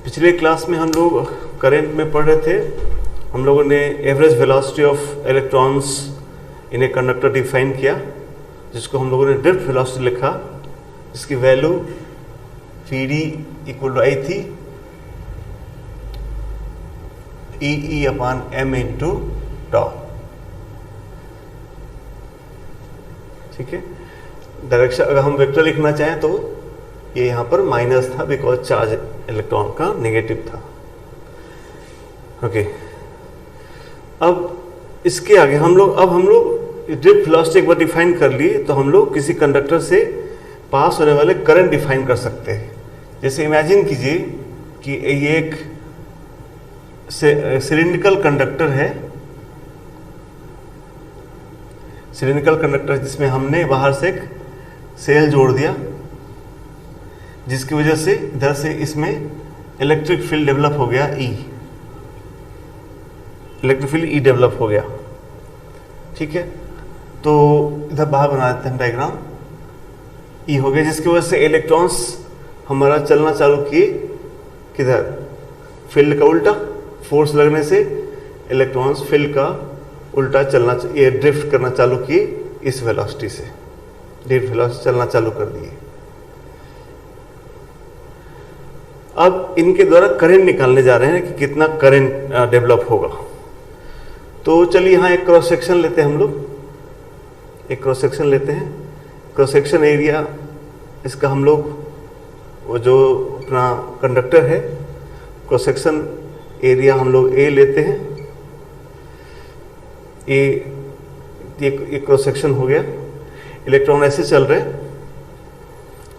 पिछले क्लास में हम लोग करंट में पढ़ रहे थे। हम लोगों ने average velocity of electrons in a conductor define किया, जिसको हम लोगों ने ड्रिफ्ट वेलोसिटी लिखा, जिसकी वैल्यू Vd इक्वल टू आई थी E अपॉन m इंटू टॉ। ठीक है, डायरेक्शन अगर हम वेक्टर लिखना चाहें तो ये यहाँ पर माइनस था, बिकॉज चार्ज इलेक्ट्रॉन का नेगेटिव था। ओके, अब इसके आगे हम लोग ड्रिफ्ट वेलोसिटी एक बार डिफाइन कर लिए तो हम लोग किसी कंडक्टर से पास होने वाले करंट डिफाइन कर सकते हैं। जैसे इमेजिन कीजिए कि ये एक सिलिंड्रिकल कंडक्टर है, सिलिंड्रिकल कंडक्टर जिसमें हमने बाहर से एक सेल जोड़ दिया, जिसकी वजह से इधर से इसमें इलेक्ट्रिक फील्ड डेवलप हो गया, इलेक्ट्रिक फील्ड E डेवलप हो गया। ठीक है, तो इधर बाहर बना देते हैं डायग्राम। E हो गया, जिसकी वजह से इलेक्ट्रॉन्स हमारा चलना चालू किए, किधर, फील्ड का उल्टा, फोर्स लगने से इलेक्ट्रॉन्स फील्ड का उल्टा चलना, ये ड्रिफ्ट करना चालू किए, इस वेलोसिटी से ड्रिफ्ट वेलोसिटी चलना चालू कर दिए। अब इनके द्वारा करंट निकालने जा रहे हैं कि कितना करंट डेवलप होगा। तो चलिए यहाँ एक क्रॉस सेक्शन लेते हैं, हम लोग एक क्रॉस सेक्शन लेते हैं। क्रॉस सेक्शन एरिया इसका हम लोग, वो जो अपना कंडक्टर है, क्रॉस सेक्शन एरिया हम लोग A लेते हैं। ये क्रॉस सेक्शन हो गया, इलेक्ट्रॉन ऐसे चल रहे हैं।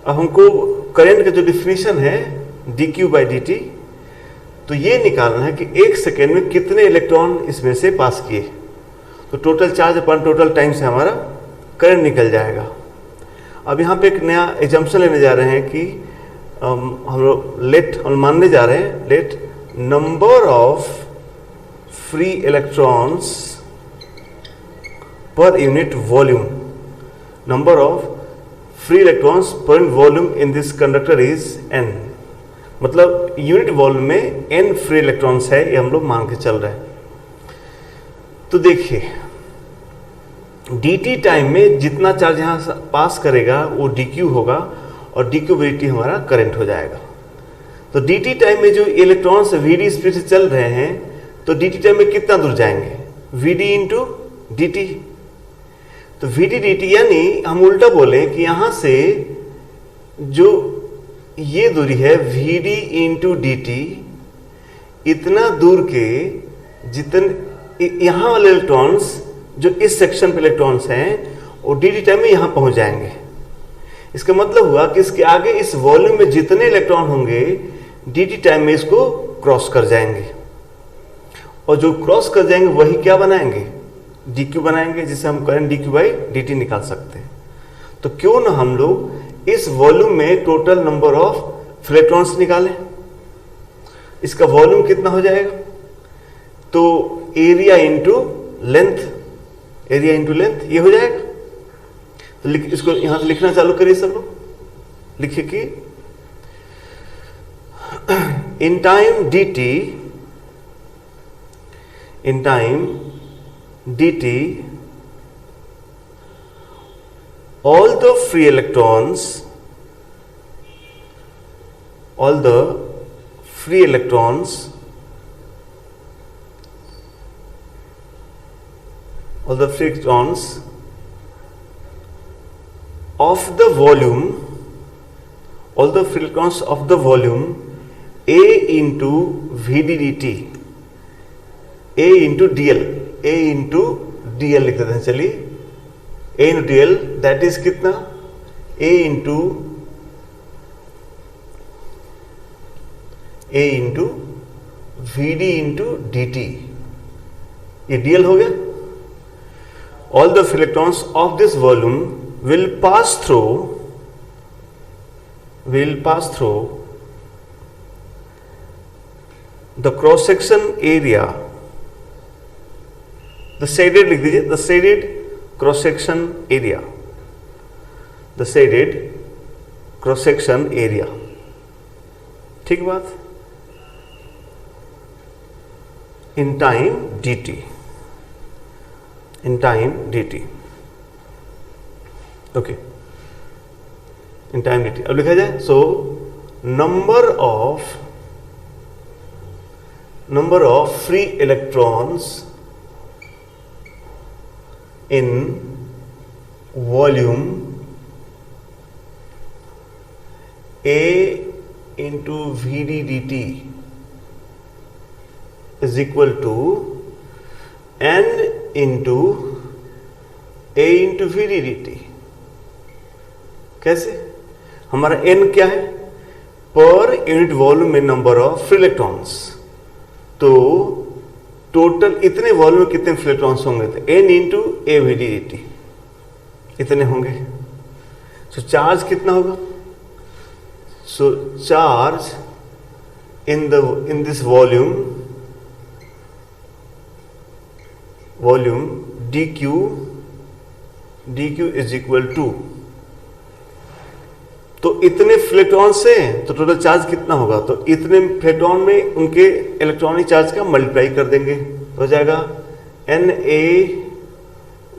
अब हमको करंट का जो डिफिनीशन है dq बाई dt, तो ये निकालना है कि एक सेकेंड में कितने इलेक्ट्रॉन इसमें से पास किए, तो total charge upon total time से हमारा करंट निकल जाएगा। अब यहाँ पे एक नया एजम्पशन लेने जा रहे हैं कि हम लोग हम मानने जा रहे हैं let number of free electrons per unit volume, number of free electrons per volume in this conductor is n। मतलब यूनिट वॉल्यूम में n फ्री इलेक्ट्रॉन्स है, ये हम लोग मान के चल रहे हैं। तो देखिए dt टाइम में जितना चार्ज यहाँ पास करेगा वो dq होगा, और dq बाई dt हमारा करंट हो जाएगा। तो dt टाइम में जो इलेक्ट्रॉन्स vd स्पीड से चल रहे हैं, तो dt टाइम में कितना दूर जाएंगे, vd इंटू dt। तो vd dt यानी हम उल्टा बोले कि यहाँ से जो ये दूरी है vd इंटू dt, इतना दूर के जितने यहाँ वाले इलेक्ट्रॉन्स जो इस सेक्शन पे इलेक्ट्रॉन्स हैं, और dt टाइम में यहाँ पहुंच जाएंगे। इसका मतलब हुआ कि इसके आगे इस वॉल्यूम में जितने इलेक्ट्रॉन होंगे dt टाइम में इसको क्रॉस कर जाएंगे, और जो क्रॉस कर जाएंगे वही क्या बनाएंगे, dq बनाएंगे, जिससे हम करंट dq बाई dt निकाल सकते हैं। तो क्यों ना हम लोग इस वॉल्यूम में टोटल नंबर ऑफ इलेक्ट्रॉन्स निकालें। इसका वॉल्यूम कितना हो जाएगा, तो area into length, area into length ये हो जाएगा। तो इसको यहां से लिखना चालू करिए सब लोग, लिखिए कि in time dt all the free electrons of the volume A into Vd dt, A into dl लिख देते हैं। चलिए A into dl that is कितना, A into Vd into dt, ये dl हो गया। All the electrons of this volume will pass through the cross section area, the shaded लिख दीजिए, the shaded cross section area, the shaded cross section area. ठीक बात। In time dt, in time dt, okay, in time dt। अब लिखा जाए, so number of free electrons in volume A into Vd dt is equal to N into A into Vd dt। कैसे? हमारा N क्या है? पर unit volume में number of free electrons. तो टोटल इतने वॉल्यूम में कितने फ्री इलेक्ट्रॉन्स होंगे? तो N into A Vd dt इतने होंगे। तो चार्ज कितना होगा? So charge in this volume dq is equal to, तो इतने इलेक्ट्रॉन से तो टोटल चार्ज कितना होगा? तो इतने इलेक्ट्रॉन में उनके इलेक्ट्रॉनिक चार्ज का मल्टीप्लाई कर देंगे, हो जाएगा Na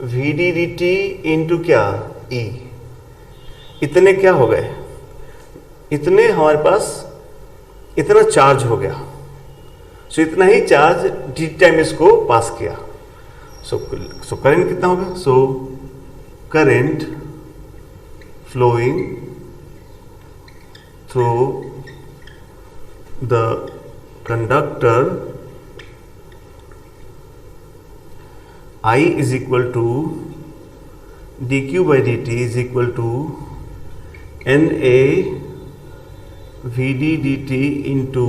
Vd dt इंटू क्या E। इतने क्या हो गए? इतने हमारे पास इतना चार्ज हो गया। सो इतना ही चार्ज डी टाइम इसको पास किया। सो करंट कितना होगा? So current flowing through the conductor I is equal to dq by dt is equal to Na Vd dt into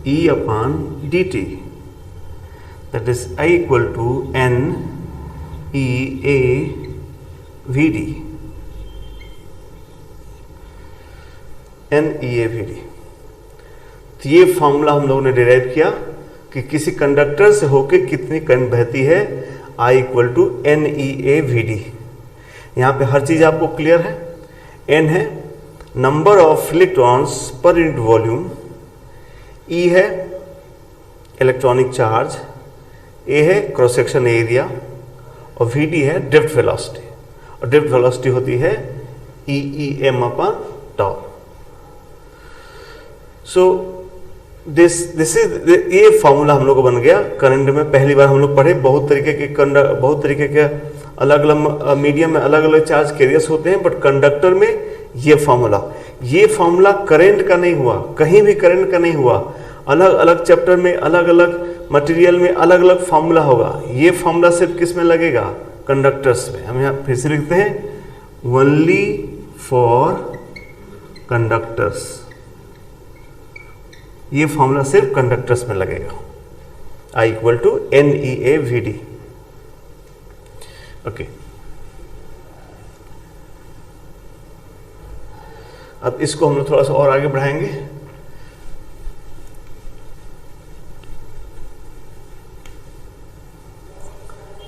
E upon dt, that is I equal to N E A Vd, N E A Vd। तो ये formula हम लोगों ने derive किया कि किसी conductor से होके कितनी करंट बहती है, I equal to N E A Vd। यहाँ पे हर चीज आपको क्लियर है। N है number of electrons per unit volume, E है इलेक्ट्रॉनिक चार्ज, A है क्रॉस सेक्शन एरिया और Vd है ड्रिफ्ट वेलोसिटी। और ड्रिफ्ट वेलोसिटी होती है EEM upon tau. So this is ये फॉर्मूला हम लोग को बन गया करंट में। पहली बार हम लोग पढ़े बहुत तरीके के अलग अलग मीडियम में अलग अलग चार्ज कैरियर्स होते हैं, बट कंडक्टर में ये फॉर्मूला करंट का नहीं हुआ, कहीं भी करंट का नहीं हुआ। अलग अलग चैप्टर में अलग अलग मटेरियल में अलग अलग फॉर्मूला होगा। ये फॉर्मूला सिर्फ किस में लगेगा? कंडक्टर्स में। हम यहाँ फिर से लिखते हैं ओनली फॉर कंडक्टर्स। ये फॉर्मूला सिर्फ कंडक्टर्स में लगेगा, I equal to NEA Vd। Okay, अब इसको हम लोग थोड़ा सा और आगे बढ़ाएंगे।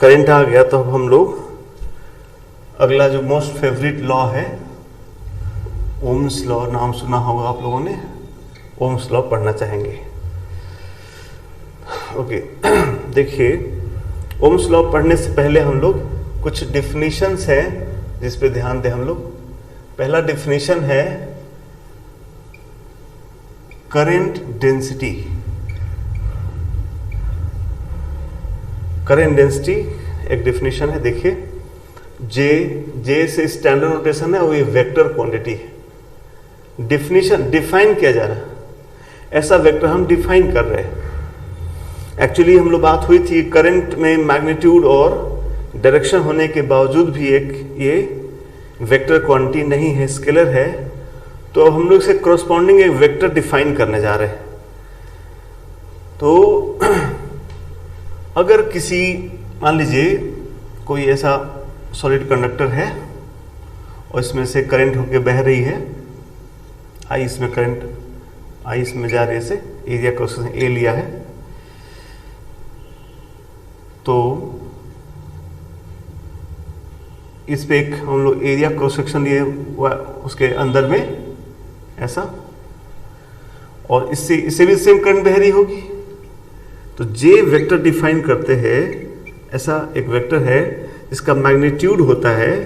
करंट आ गया तो अब हम लोग अगला जो मोस्ट फेवरेट लॉ है, ओम्स लॉ, नाम सुना होगा आप लोगों ने, ओम्स लॉ पढ़ना चाहेंगे। ओके, देखिए ओम्स लॉ पढ़ने से पहले हम लोग कुछ डिफिनीशंस है जिस पे ध्यान दें हम लोग। पहला डिफिनीशन है करंट डेंसिटी। करंट डेंसिटी एक डिफिनीशन है, देखिए जे से स्टैंडर्ड नोटेशन है, वो ये वेक्टर क्वांटिटी है। डिफाइन किया जा रहा है, ऐसा वेक्टर हम डिफाइन कर रहे हैं। एक्चुअली हम लोग बात हुई थी करंट में मैग्नीट्यूड और डायरेक्शन होने के बावजूद भी एक ये वेक्टर क्वांटिटी नहीं है, स्केलर है। तो हम लोग से करस्पॉन्डिंग एक वेक्टर डिफाइन करने जा रहे हैं। तो अगर किसी, मान लीजिए कोई ऐसा सॉलिड कंडक्टर है और इसमें से करंट होकर बह रही है, आई इसमें करंट, आई इसमें जा रही है, से एरिया क्रॉस सेक्शन ए लिया है, तो इस पे एक हम लोग एरिया क्रॉस सेक्शन लिए उसके अंदर में ऐसा, और इससे भी सेम करंट बह रही होगी। तो जे वेक्टर डिफाइन करते हैं, ऐसा एक वेक्टर है इसका मैग्नीट्यूड होता है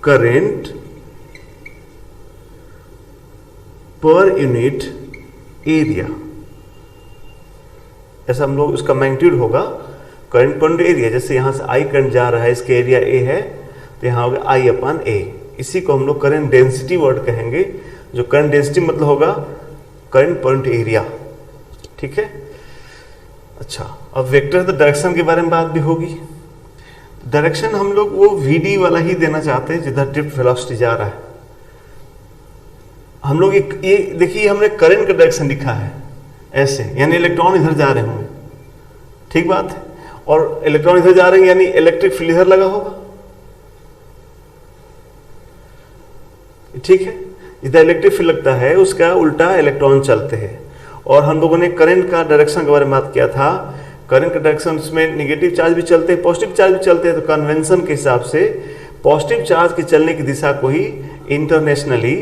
करंट पर यूनिट एरिया। ऐसा हम लोग उसका मैग्नीट्यूड होगा करंट पर यूनिट एरिया। जैसे यहां से आई करंट जा रहा है, इसके एरिया ए है, तो यहां होगा आई अपॉन ए। इसी को हम लोग करंट डेंसिटी वर्ड कहेंगे, जो करंट डेंसिटी मतलब होगा करंट पर यूनिट एरिया। ठीक है। अच्छा, अब वेक्टर द डायरेक्शन के बारे में बात भी होगी। डायरेक्शन हम लोग वो वीडी वाला ही देना चाहते हैं जिधर ड्रिफ्ट वेलोसिटी जा रहा है। हम लोग ये देखिए, हमने करंट का डायरेक्शन लिखा है ऐसे, यानी इलेक्ट्रॉन इधर जा रहे होंगे, ठीक बात है। और इलेक्ट्रॉन इधर जा रहे हैं यानी इलेक्ट्रिक फील्ड इधर लगा होगा, ठीक है। जिधर इलेक्ट्रिक फील्ड लगता है उसका उल्टा इलेक्ट्रॉन चलते हैं। और हम लोगों ने करंट का डायरेक्शन के बारे में बात किया था। करंट का डायरेक्शन इसमें नेगेटिव चार्ज भी चलते हैं, पॉजिटिव चार्ज भी चलते हैं। तो कन्वेंशन के हिसाब से पॉजिटिव चार्ज के चलने की दिशा को ही इंटरनेशनली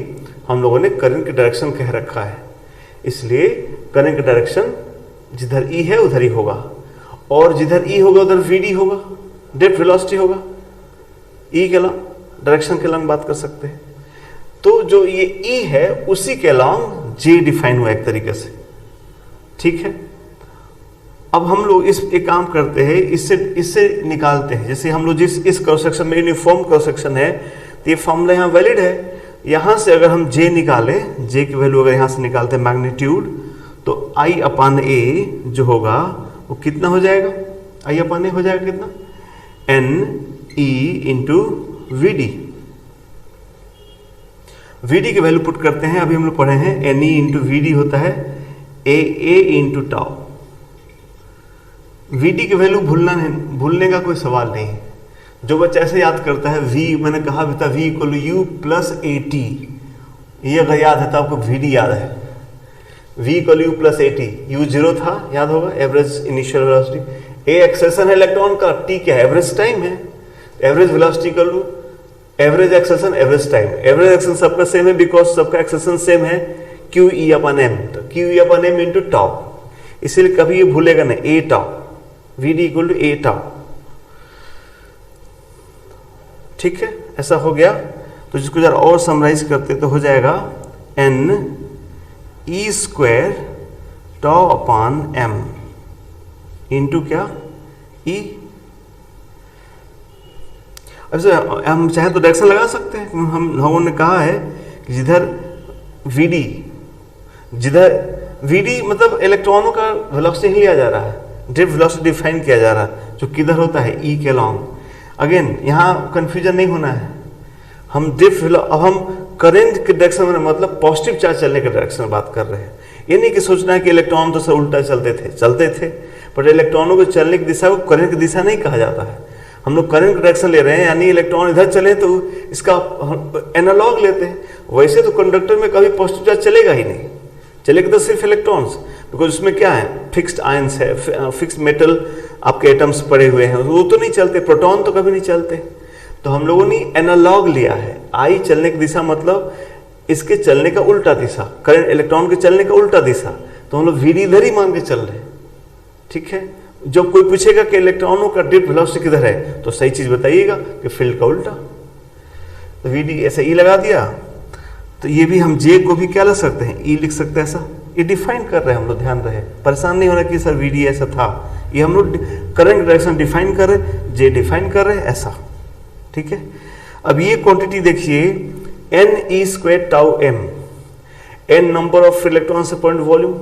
हम लोगों ने करंट का डायरेक्शन कह रखा है। इसलिए करंट का डायरेक्शन जिधर ई है उधर ही होगा, और जिधर ई होगा उधर वीडी होगा, ड्रिफ्ट वेलोसिटी होगा। ई के अलॉन्ग, डायरेक्शन के अलॉन्ग बात कर सकते हैं। तो जो ये ई है उसी के अलॉन्ग जे डिफाइन हुआ एक तरीके से, ठीक है। अब हम लोग एक काम करते हैं, इससे निकालते हैं। जैसे हम लोग इस क्रॉस सेक्शन में यूनिफॉर्म क्रॉस सेक्शन है, तो ये फॉर्मूला यहाँ वैलिड है। यहां से अगर हम जे निकालें, जे की वैल्यू अगर यहां से निकालते हैं मैग्नीट्यूड, तो आई अपान ए जो होगा वो कितना हो जाएगा? आई अपान ए हो जाएगा कितना? N E into V D. V D की वैल्यू पुट करते हैं, अभी हम लोग पढ़े हैं N E into V D होता है A into tau. We D की वैल्यू भूलने का कोई सवाल नहीं है। जो बच्चा ऐसे याद करता है v, मैंने कहा भी था v equal u plus a T, ये अगर याद है तो आपको वी डी याद है। v equal u plus a t, u zero था याद होगा, average initial velocity. A acceleration है इलेक्ट्रॉन का, टी क्या है? एवरेज टाइम है। Average velocity equal to average acceleration average time. Average acceleration सबका सेम है बिकॉज सबका एक्सेलरेशन सेम है, क्यू ई अपन एम। तो q e upon m into tau, इसलिए कभी ये भूलेगा नहीं, a tau, we d equal to a tau, ठीक है। ऐसा हो गया। तो जिसको जरा और समराइज करते तो हो जाएगा N E square tau upon M into क्या? ई। अब हम चाहे तो डायरेक्शन लगा सकते हैं। हम लोगों ने कहा है कि जिधर वीडी मतलब इलेक्ट्रॉनों का वेलोसिटी ही लिया जा रहा है, ड्रिफ्ट वेलोसिटी डिफाइन किया जा रहा है, जो किधर होता है ई के अलॉन्ग। अगेन यहाँ कंफ्यूजन नहीं होना है। हम अब हम करंट के डायरेक्शन में मतलब पॉजिटिव चार्ज चलने के डायरेक्शन में बात कर रहे हैं। ये नहीं कि सोचना है कि इलेक्ट्रॉन तो सब उल्टा चलते थे, पर इलेक्ट्रॉनों को चलने की दिशा को करंट की दिशा नहीं कहा जाता है। हम लोग करंट का डायरेक्शन ले रहे हैं, यानी इलेक्ट्रॉन इधर चले तो इसका एनालॉग लेते हैं। वैसे तो कंडक्टर में कभी पॉजिटिव चार्ज चलेगा ही नहीं, चलेगा तो सिर्फ इलेक्ट्रॉन्स, बिकॉज उसमें क्या है? फिक्स्ड आयंस है, फिक्स्ड मेटल आपके एटम्स पड़े हुए हैं, वो तो नहीं चलते। प्रोटॉन तो कभी नहीं चलते। तो हम लोगों ने एनालॉग लिया है। आई चलने की दिशा मतलब इसके चलने का उल्टा दिशा, करंट इलेक्ट्रॉन के चलने का उल्टा दिशा। तो हम लोग वीडी इधर ही मान के चल रहे हैं, ठीक है। जब कोई पूछेगा कि इलेक्ट्रॉनों का ड्रिफ्ट वेलोसिटी किधर है, तो सही चीज बताइएगा कि फील्ड का उल्टा। तो वीडी ऐसा ई लगा दिया। तो ये भी हम जे को भी क्या लग सकते हैं? ई लिख सकते हैं। ऐसा ये डिफाइन कर रहे हैं हम लोग, ध्यान रहे, परेशान नहीं होना कि सर वीडी ऐसा था। ये हम लोग करंट डायरेक्शन डिफाइन कर रहे, जे डिफाइन कर रहे हैं, ऐसा, ठीक है। अब ये क्वांटिटी देखिए, N E square tau M, N number of electron से point volume,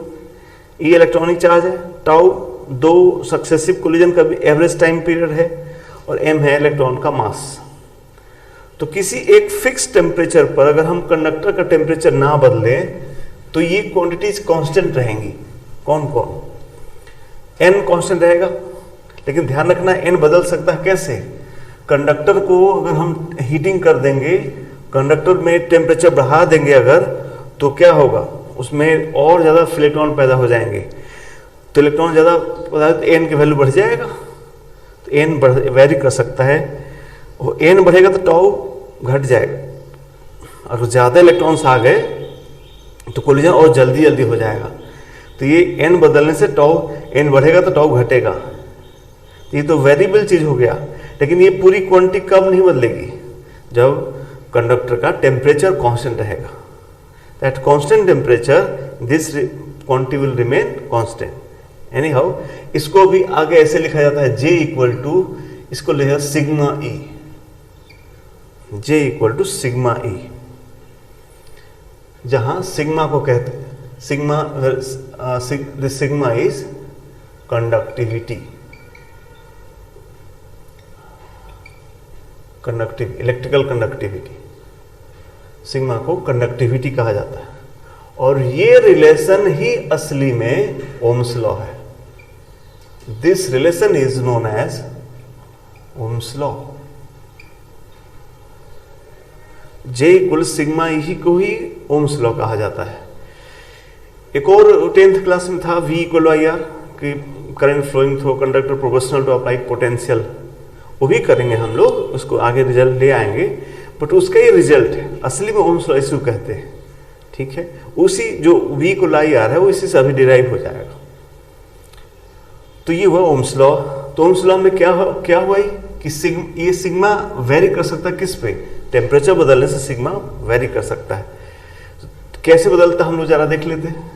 E electronic charge है, टाउ दो सक्सेसिव कोलिजन का भी एवरेज टाइम पीरियड है, और एम है इलेक्ट्रॉन का मास। तो किसी एक फिक्स टेम्परेचर पर अगर हम कंडक्टर का टेम्परेचर ना बदलें तो ये क्वांटिटीज कांस्टेंट रहेंगी। कौन कौन? एन कांस्टेंट रहेगा, लेकिन ध्यान रखना एन बदल सकता है। कैसे? कंडक्टर को अगर हम हीटिंग कर देंगे, कंडक्टर में टेम्परेचर बढ़ा देंगे अगर, तो क्या होगा? उसमें और ज़्यादा इलेक्ट्रॉन पैदा हो जाएंगे। तो इलेक्ट्रॉन ज़्यादा तो एन की वैल्यू बढ़ जाएगा। तो एन वेरी कर सकता है, वो एन बढ़ेगा तो टाउ घट जाएगा। अगर ज़्यादा इलेक्ट्रॉन्स आ गए तो कोलिजन और जल्दी हो जाएगा। तो तो ये n बदलने से टाउ n बढ़ेगा तो टाउ घटेगा। तो ये तो वेरिएबल चीज हो गया, लेकिन ये पूरी क्वांटिटी कब नहीं बदलेगी, जब कंडक्टर का टेम्परेचर कांस्टेंट रहेगा। At constant temperature this quantity will remain constant. Any how इसको भी आगे ऐसे लिखा जाता है J इक्वल टू, इसको लिखा sigma E, J equal to sigma E, जहां सिग्मा को कहते हैं sigma is conductivity, electrical conductivity, sigma को कंडक्टिविटी कहा जाता है। और ये रिलेशन ही असली में ओम्स लॉ है। This relation is known as Ohm's law. J equal sigma ही को ही ओम्स लॉ कहा जाता है। एक और 10th क्लास में था V इक्वल आई आर, कि current flowing through conductor proportional to applied potential, वो भी करेंगे हम लोग, उसको आगे रिजल्ट ले आएंगे। बट उसका ये रिजल्ट है, असली में ओम्स लॉ इसको कहते हैं। ठीक है, उसी जो V इक्वल आई आर है वो इसी से अभी डिराइव हो जाएगा। तो ये हुआ ओम्स लॉ। तो ओम्स लॉ में क्या हुआ कि ये सिग्मा वेरी कर सकता है किस पे, टेम्परेचर बदलने से सिग्मा वेरी कर सकता है। तो कैसे बदलता हम लोग जरा देख लेते हैं।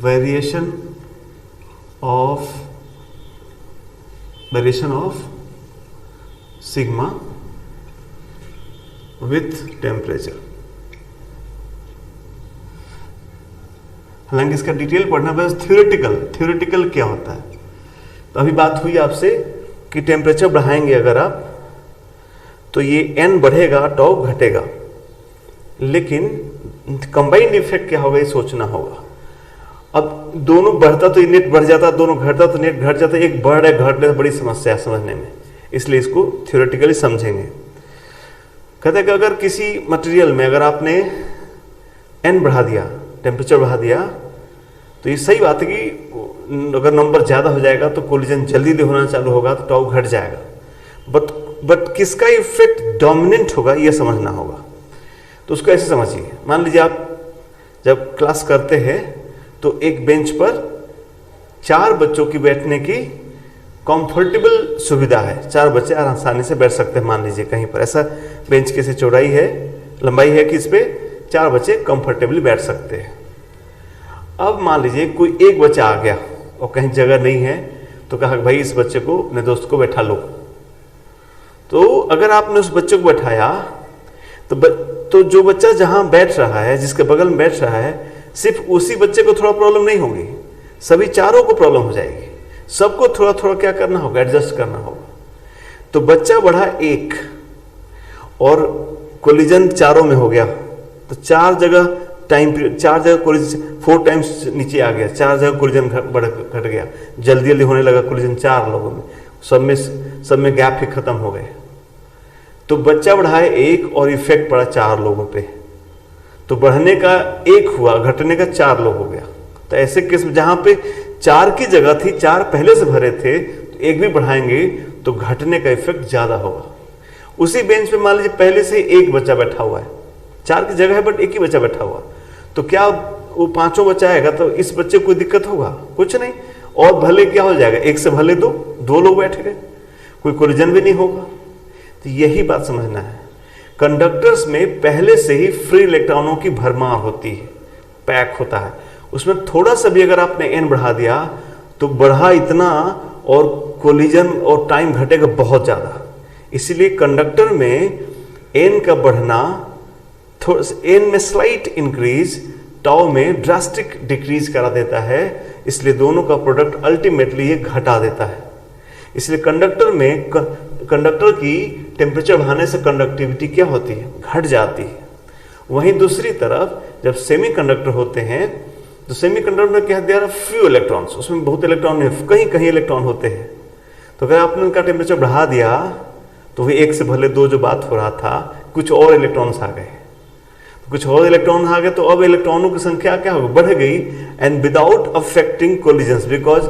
Variation of sigma with temperature. हालांकि इसका डिटेल पढ़ना बस थ्योरेटिकल क्या होता है। तो अभी बात हुई आपसे कि टेम्परेचर बढ़ाएंगे अगर आप, तो ये n बढ़ेगा टाउ घटेगा, लेकिन कंबाइंड इफेक्ट क्या होगा ये सोचना होगा। अब दोनों बढ़ता तो नेट बढ़ जाता, दोनों घटता तो नेट घट जाता, एक बढ़ रहा घट रहा, बड़ी समस्या है समझने में, इसलिए इसको थ्योरेटिकली समझेंगे। कहते हैं कि अगर किसी मटेरियल में अगर आपने n बढ़ा दिया, टेम्परेचर बढ़ा दिया, तो ये सही बात है कि अगर नंबर ज्यादा हो जाएगा तो कोलिजन जल्दी होना चालू होगा, तो टाउ घट जाएगा। बट किसका इफेक्ट डोमिनेंट होगा ये समझना होगा। तो उसको ऐसे समझिए, मान लीजिए आप जब क्लास करते हैं तो एक बेंच पर 4 बच्चों की बैठने की कंफर्टेबल सुविधा है, 4 बच्चे आसानी से बैठ सकते हैं। मान लीजिए कहीं पर ऐसा बेंच की चौड़ाई है, लंबाई है कि इस पे 4 बच्चे कंफर्टेबली बैठ सकते हैं। अब मान लीजिए कोई एक बच्चा आ गया और कहीं जगह नहीं है, तो कहा भाई इस बच्चे को अपने दोस्त को बैठा लो। तो अगर आपने उस बच्चे को बैठाया तो जो बच्चा जहां बैठ रहा है, जिसके बगल में बैठ रहा है, सिर्फ उसी बच्चे को थोड़ा प्रॉब्लम नहीं होगी, सभी 4 को प्रॉब्लम हो जाएगी। सबको थोड़ा थोड़ा क्या करना होगा, एडजस्ट करना होगा। तो बच्चा बढ़ा 1 और कोलिजन 4 में हो गया, तो 4 जगह टाइम पीरियड, 4 जगह कोलिजन 4 टाइम्स नीचे आ गया, 4 जगह कोलिजन घट गया, जल्दी होने लगा कोलिजन 4 लोगों में, सब में गैप ही खत्म हो गए। तो बच्चा बढ़ाए 1 और इफेक्ट पड़ा 4 लोगों पे, तो बढ़ने का 1 हुआ, घटने का 4 लोग हो गया। तो ऐसे केस में जहां पे 4 की जगह थी, 4 पहले से भरे थे, तो 1 भी बढ़ाएंगे तो घटने का इफेक्ट ज्यादा होगा। उसी बेंच पे मान लीजिए पहले से 1 बच्चा बैठा हुआ है, 4 की जगह है बट 1 ही बच्चा बैठा हुआ, तो क्या वो 5 बच्चा आएगा तो इस बच्चे को कोई दिक्कत होगा? कुछ नहीं। और भले क्या हो जाएगा, 1 से भले 2 लोग बैठ गए, कोई कोलिजन भी नहीं होगा। तो यही बात समझना है। कंडक्टर्स में पहले से ही फ्री इलेक्ट्रॉनों की भरमार होती है, पैक होता है, उसमें थोड़ा सा भी अगर आपने n बढ़ा दिया तो बढ़ा इतना और कोलिजन और टाइम घटेगा बहुत ज्यादा। इसीलिए कंडक्टर में n का बढ़ना, n में स्लाइट इंक्रीज, टाउ में ड्रास्टिक डिक्रीज करा देता है, इसलिए दोनों का प्रोडक्ट अल्टीमेटली ये घटा देता है। इसलिए कंडक्टर की टेम्परेचर बढ़ाने से कंडक्टिविटी क्या होती है, घट जाती है। वहीं दूसरी तरफ जब सेमीकंडक्टर होते हैं तो सेमीकंडक्टर में क्या है, फ्यू इलेक्ट्रॉन्स, उसमें बहुत इलेक्ट्रॉन है, कहीं इलेक्ट्रॉन होते हैं। तो अगर आपने उनका टेम्परेचर बढ़ा दिया तो वही 1 से भले 2 जो बात हो रहा था, कुछ और इलेक्ट्रॉन्स आ गए, कुछ और इलेक्ट्रॉन आ गए, तो अब इलेक्ट्रॉनों की संख्या क्या होगी, बढ़ गई, and without affecting collisions, because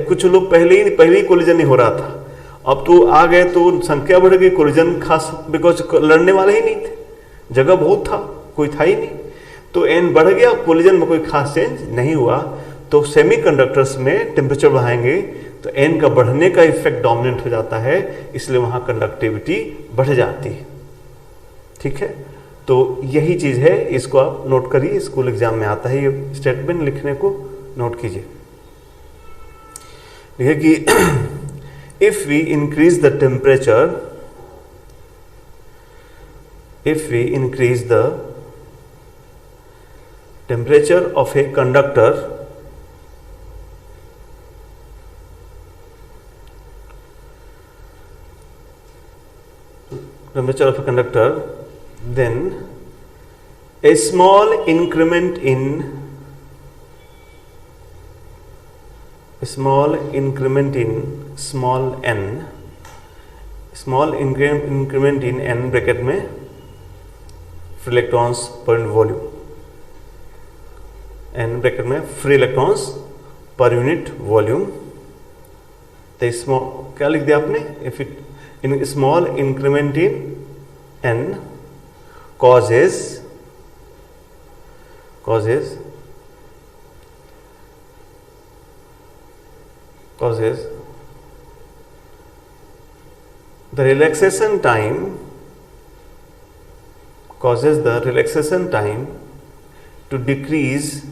कुछ लोग पहले ही कोलिजन नहीं हो रहा था, अब तो आ गए तो संख्या बढ़ गई, कोलिजन खास, बिकॉज लड़ने वाले ही नहीं थे, जगह बहुत था, कोई था ही नहीं। तो n बढ़ गया, कोलिजन में कोई खास चेंज नहीं हुआ। तो सेमीकंडक्टर्स में टेम्परेचर बढ़ाएंगे तो n का बढ़ने का इफेक्ट डोमिनेंट हो जाता है, इसलिए वहां कंडक्टिविटी बढ़ जाती है। ठीक है, तो यही चीज है, इसको आप नोट करिए, स्कूल एग्जाम में आता है ये स्टेटमेंट, लिखने को नोट कीजिए। देखिए कि if we increase the temperature, if we increase the temperature of a conductor, then a small increment in small increment in n bracket में free electrons per volume, n bracket में free electrons per unit volume. तो small क्या लिख दिया आपने, if it in small increment in n causes the relaxation time to decrease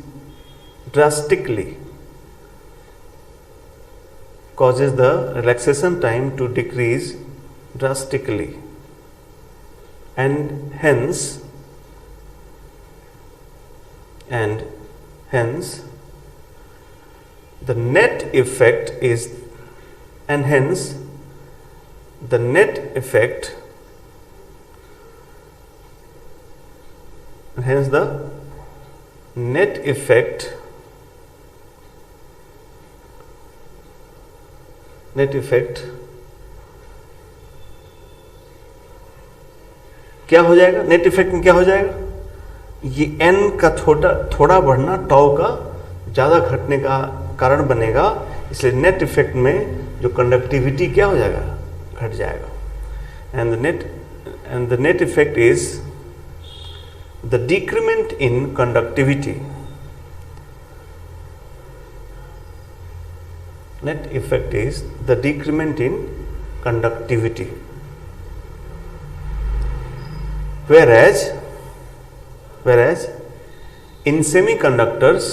drastically, and hence the net effect is, and hence the net effect क्या हो जाएगा, net effect में क्या हो जाएगा, ये n का थोड़ा बढ़ना टाउ का ज़्यादा घटने का कारण बनेगा, इसलिए नेट इफेक्ट में जो कंडक्टिविटी क्या हो जाएगा, घट जाएगा। And the net effect is the decrement in conductivity. Net effect is the decrement in conductivity. Whereas in semiconductors,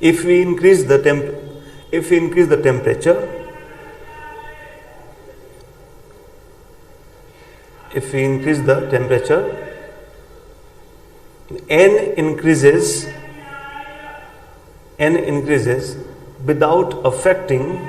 if we increase the temperature, n increases without affecting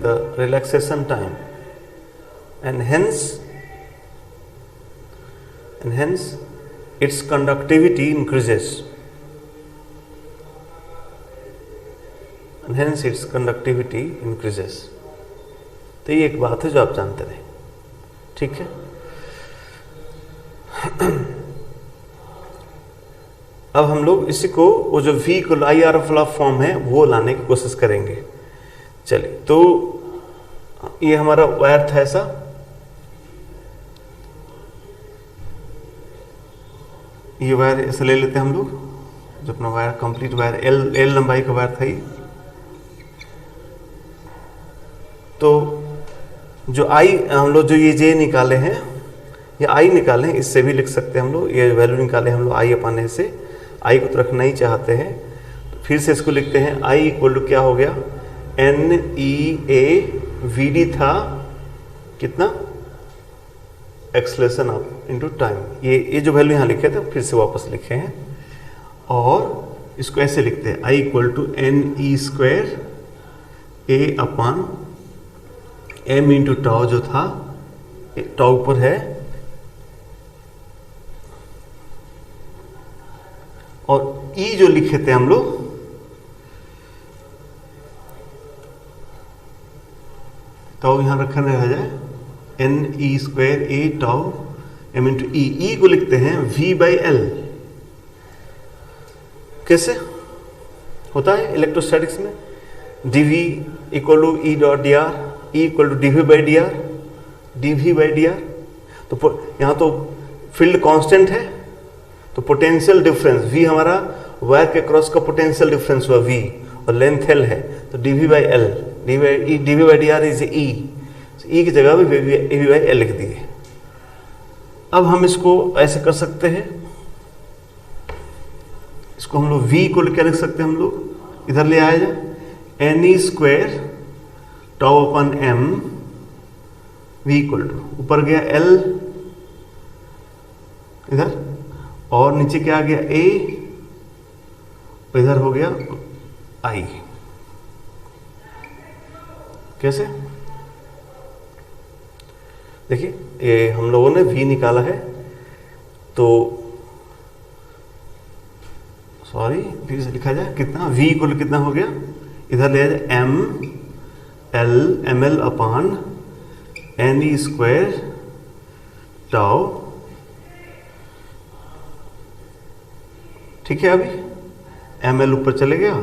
the relaxation time, and hence its conductivity increases. तो ये एक बात है जो आप जानते रहे। ठीक है, अब हम लोग इसी को, वो जो V को IRF वाला फॉर्म है वो लाने की कोशिश करेंगे। चलिए, तो ये हमारा वायर था ऐसा, ये वायर ऐसे ले लेते हैं हम लोग, जो अपना वायर कंप्लीट वायर L लंबाई का वायर था ये। तो जो I हम लोग जो ये J निकाले हैं, ये I निकाले हैं, इससे भी लिख सकते हैं हम लोग, ये वैल्यू निकाले हम लोग I अपने से, I को तो रखना ही चाहते हैं, तो फिर से इसको लिखते हैं। I इक्वल टू क्या हो गया, NEAVD था कितना, एक्सलेशन ऑफ इनटू टाइम। ये जो वैल्यू यहाँ लिखे थे फिर से वापस लिखे हैं, और इसको ऐसे लिखते हैं, I equal to NE² A upon M into tau, जो था टाउ पर है, और E जो लिखे थे हम लोग, ताऊ यहाँ रखा रह जाए NE² A tau m into e को लिखते हैं V/L। कैसे होता है इलेक्ट्रोस्टैटिक्स में? dV equal to E dot D R, E equal to dV/dr। तो यहाँ तो फील्ड कांस्टेंट है, तो पोटेंशियल डिफरेंस V हमारा वायर के क्रॉस का पोटेंशियल डिफरेंस हुआ V, और लेंथ L है, तो dV/L, dV/dr is E, E की जगह भी dV/L लिख दिए। अब हम इसको ऐसे कर सकते हैं, इसको हम लोग V को क्या लिख सकते हैं, हम लोग इधर ले आया जाए NE² tau upon m, V equal to ऊपर गया L इधर, और नीचे क्या आ गया A, इधर हो गया I। कैसे? देखिए ये हम लोगों ने V निकाला है, तो सॉरी फिर से लिखा जाए कितना, V इक्वल कितना हो गया, इधर ले जाए ml अपान NE² टाउ, ठीक है। अभी ml ऊपर चले गया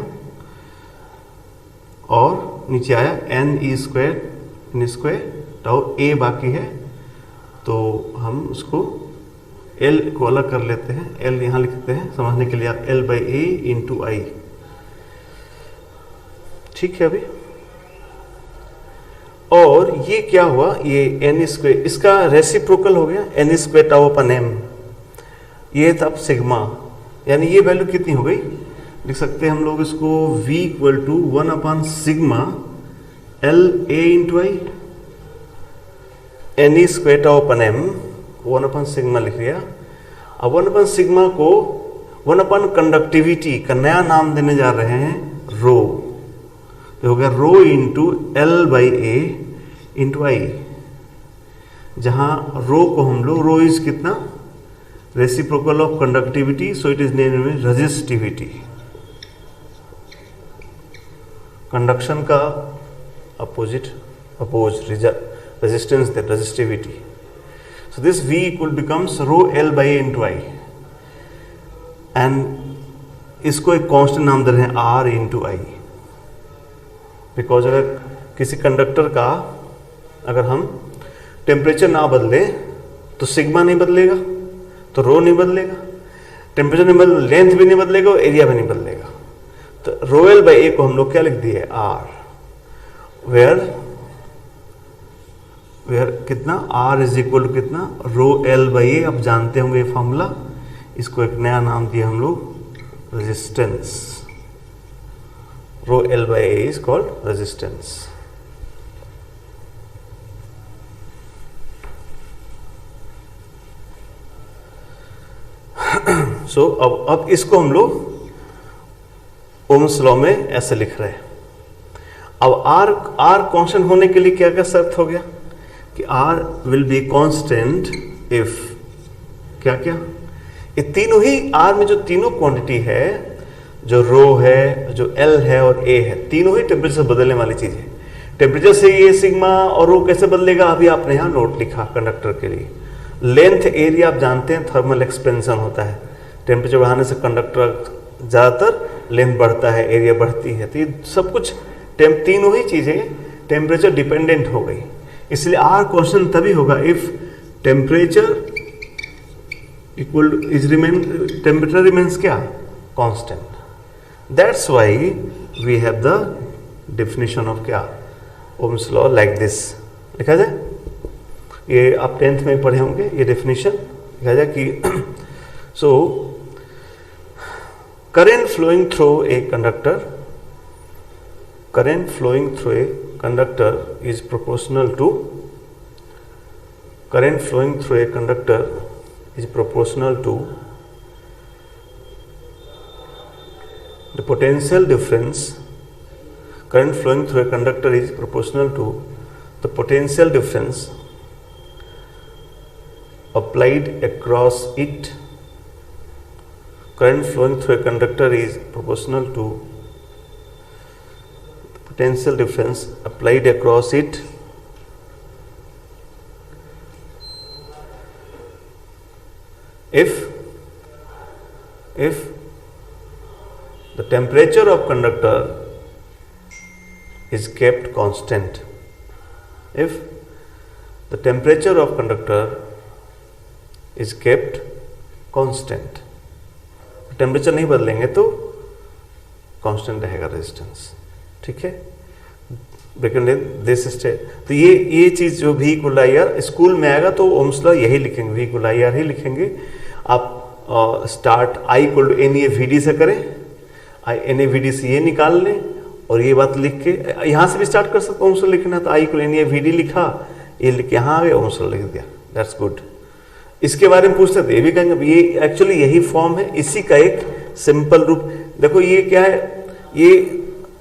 और नीचे आया NE² टाउ, A बाकी है, तो हम उसको L को अलग कर लेते हैं, L यहाँ लिखते हैं समझने के लिए, L/A इंटू I, ठीक है। अभी और ये क्या हुआ, ये NE², इसका रेसिप्रोकल हो गया NE² टाउ अपन m, ये था सिग्मा, यानी ये वैल्यू कितनी हो गई, लिख सकते हैं हम लोग इसको V इक्वल टू 1/सिग्मा LA into I, NE² tau upon m 1/सिग्मा लिख लिया। अब 1/सिग्मा को 1/कंडक्टिविटी का नया नाम देने जा रहे हैं रो, तो हो गया rho into L/A into I, जहां रो को हम लोग, रो इज कितना, reciprocal of conductivity, so it is named resistivity, conduction का oppose resistance that resistivity. So this V equal becomes rho L/A into I, and इसको एक कांस्टेंट नाम दे रहे हैं R into I, बिकॉज अगर किसी कंडक्टर का अगर हम टेम्परेचर ना बदले तो सिग्मा नहीं बदलेगा, तो रो नहीं बदलेगा, टेम्परेचर नहीं बदले, लेंथ भी नहीं बदलेगा, एरिया भी नहीं बदलेगा। तो रो L/A को हम लोग क्या लिख दिए, R, वेयर कितना, R इज इक्वल टू कितना, रो L/A। अब जानते होंगे ये फॉर्मूला, इसको एक नया नाम दिया हम लोग resistance, rho L/A is called resistance. So अब इसको हम लोग ओम्स लॉ में ऐसे लिख रहे हैं। अब R कांस्टेंट होने के लिए क्या क्या शर्त हो गया कि R will be constant if क्या क्या, ये तीनों ही R में जो तीनों क्वांटिटी है, जो रो है, जो L है और A है, तीनों ही टेम्परेचर से बदलने वाली चीज है। टेम्परेचर से ये सिग्मा और रो कैसे बदलेगा, अभी आपने यहाँ नोट लिखा कंडक्टर के लिए। लेंथ एरिया आप जानते हैं थर्मल एक्सपेंशन होता है, टेम्परेचर बढ़ाने से कंडक्टर ज़्यादातर लेंथ बढ़ता है, एरिया बढ़ती है, तो ये सब कुछ तीनों ही चीज़ें टेम्परेचर डिपेंडेंट हो गई। इसलिए R क्वेश्चन तभी होगा if temperature equal is remain, temperature remains क्या, constant. That's why we have the definition of क्या, ओम्स लॉ लाइक दिस। लिखा जाए, ये आप 10th में पढ़े होंगे ये डेफिनेशन। लिखा जाए कि सो current flowing through a conductor is proportional to the potential difference. Current flowing through a conductor is proportional to the potential difference applied across it. Current flowing through a conductor is proportional to the potential difference applied across it if the temperature of conductor is kept constant, if the temperature of conductor is kept constant, temperature नहीं बदलेंगे तो constant रहेगा resistance, ठीक है। This state, तो ये चीज जो V equal I are school में आएगा तो ओम्स लॉ यही लिखेंगे, V इक्वल आई आर ही लिखेंगे। आप start I equal to NA/VD से करें, NA/VD से ये निकाल लें और ये बात लिख के यहाँ से भी स्टार्ट कर सकते, ओम्स लॉ लिखना तो I इक्वल NA/VD लिखा, ये लिख के यहाँ आ गया, ओम्स लॉ लिख दिया, दैट्स गुड। इसके बारे में पूछते थे, ये भी कहेंगे ये एक्चुअली यही फॉर्म है, इसी का एक सिंपल रूप। देखो ये क्या है, ये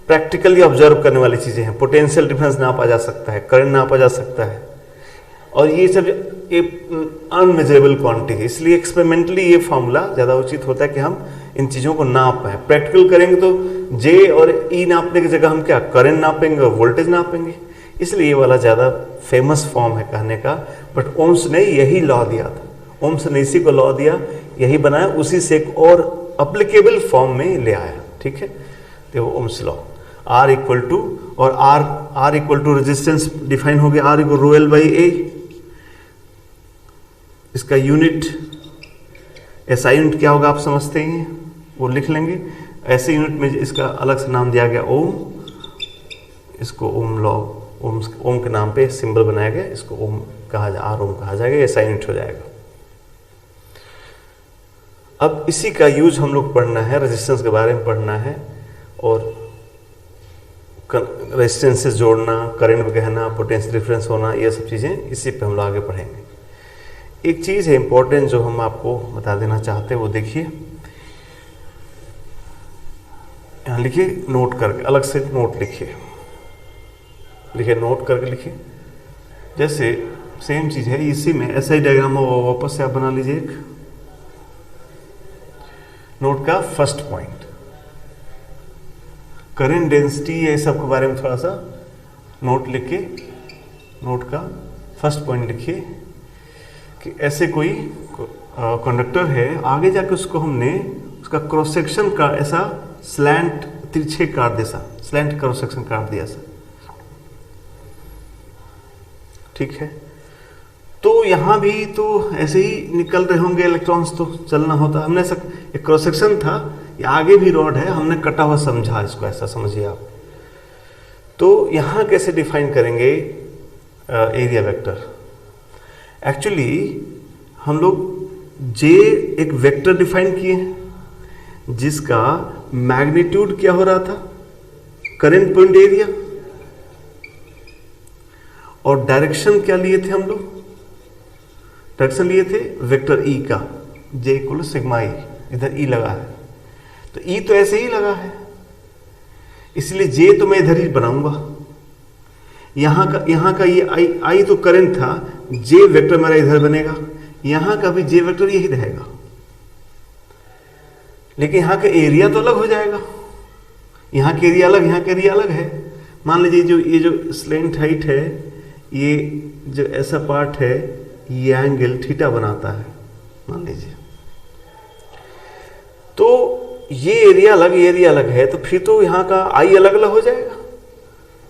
प्रैक्टिकली ऑब्जर्व करने वाली चीजें हैं। पोटेंशियल डिफरेंस नापा जा सकता है, करंट नापा जा सकता है, और ये सब अनमेजरेबल क्वांटिटी है, इसलिए एक्सपेरिमेंटली ये फॉर्मूला ज्यादा उचित होता है कि हम इन चीजों को नाप पाए। प्रैक्टिकल करेंगे तो J और E नापने की जगह हम क्या करंट नापेंगे और वोल्टेज नापेंगे, इसलिए ये वाला ज्यादा फेमस फॉर्म है कहने का। बट ओम्स ने यही लॉ दिया था, ओम्स ने इसी को लॉ दिया, यही बनाया, उसी से एक और अप्लीकेबल फॉर्म में ले आया, ठीक है। तो Ohm's law R equal to, और R equal to resistance define हो गया, R equal rho L by A, इसका यूनिट SI यूनिट क्या होगा आप समझते हैं, वो लिख लेंगे। ऐसे यूनिट में इसका अलग से नाम दिया गया ओम, इसको ओम लॉ, ओम के नाम पे सिंबल बनाया गया, इसको ओम कहा जाए, R ओम कहा जाएगा, SI यूनिट हो जाएगा। अब इसी का यूज हम लोग पढ़ना है, रेजिस्टेंस के बारे में पढ़ना है, और रेजिस्टेंसेस जोड़ना, करंट कहना, पोटेंशियल डिफरेंस होना, ये सब चीज़ें इसी पे हम लोग आगे पढ़ेंगे। एक चीज़ है इंपॉर्टेंट जो हम आपको बता देना चाहते हैं, वो देखिए, यहाँ लिखिए, नोट करके अलग से नोट लिखिए, नोट करके लिखिए। जैसे सेम चीज़ है, इसी में SI डायग्राम वापस से आप बना लीजिए एक। नोट का फर्स्ट पॉइंट, करंट डेंसिटी, ये सब के बारे में थोड़ा सा नोट लिख के, नोट का फर्स्ट पॉइंट लिखिए कि ऐसे कोई कंडक्टर है, आगे जाके उसको हमने उसका क्रॉस सेक्शन का ऐसा स्लैंट तिरछे काट दिया, स्लैंट क्रॉस सेक्शन काट दिया सा, ठीक है। तो यहां भी तो ऐसे ही निकल रहे होंगे इलेक्ट्रॉन्स, तो चलना होता, हमने ऐसा एक क्रॉस सेक्शन था, ये आगे भी रॉड है, हमने कटा हुआ समझा इसको, ऐसा समझिए आप। तो यहां कैसे डिफाइन करेंगे एरिया वेक्टर? एक्चुअली हम लोग J एक वेक्टर डिफाइन किए हैं जिसका मैग्नीट्यूड क्या हो रहा था, करंट पॉइंट एरिया, और डायरेक्शन क्या लिए थे हम लोग, डायरेक्शन लिए थे वेक्टर E का, J इक्वल सिग्मा E, इधर E लगा है, तो E तो ऐसे ही लगा है, इसलिए J तो मैं इधर ही बनाऊंगा। यहां का ये I तो करंट था, J वेक्टर मेरा इधर बनेगा, यहां का भी J वेक्टर यही रहेगा, लेकिन यहां का एरिया तो अलग हो जाएगा, यहां का एरिया अलग, यहां का एरिया अलग है। मान लीजिए ये जो स्लेंट हाइट है, ये जो ऐसा पार्ट है, ये एंगल थीटा बनाता है मान लीजिए, तो ये एरिया अलग, ये एरिया अलग है, तो फिर तो यहाँ का I अलग अलग हो जाएगा,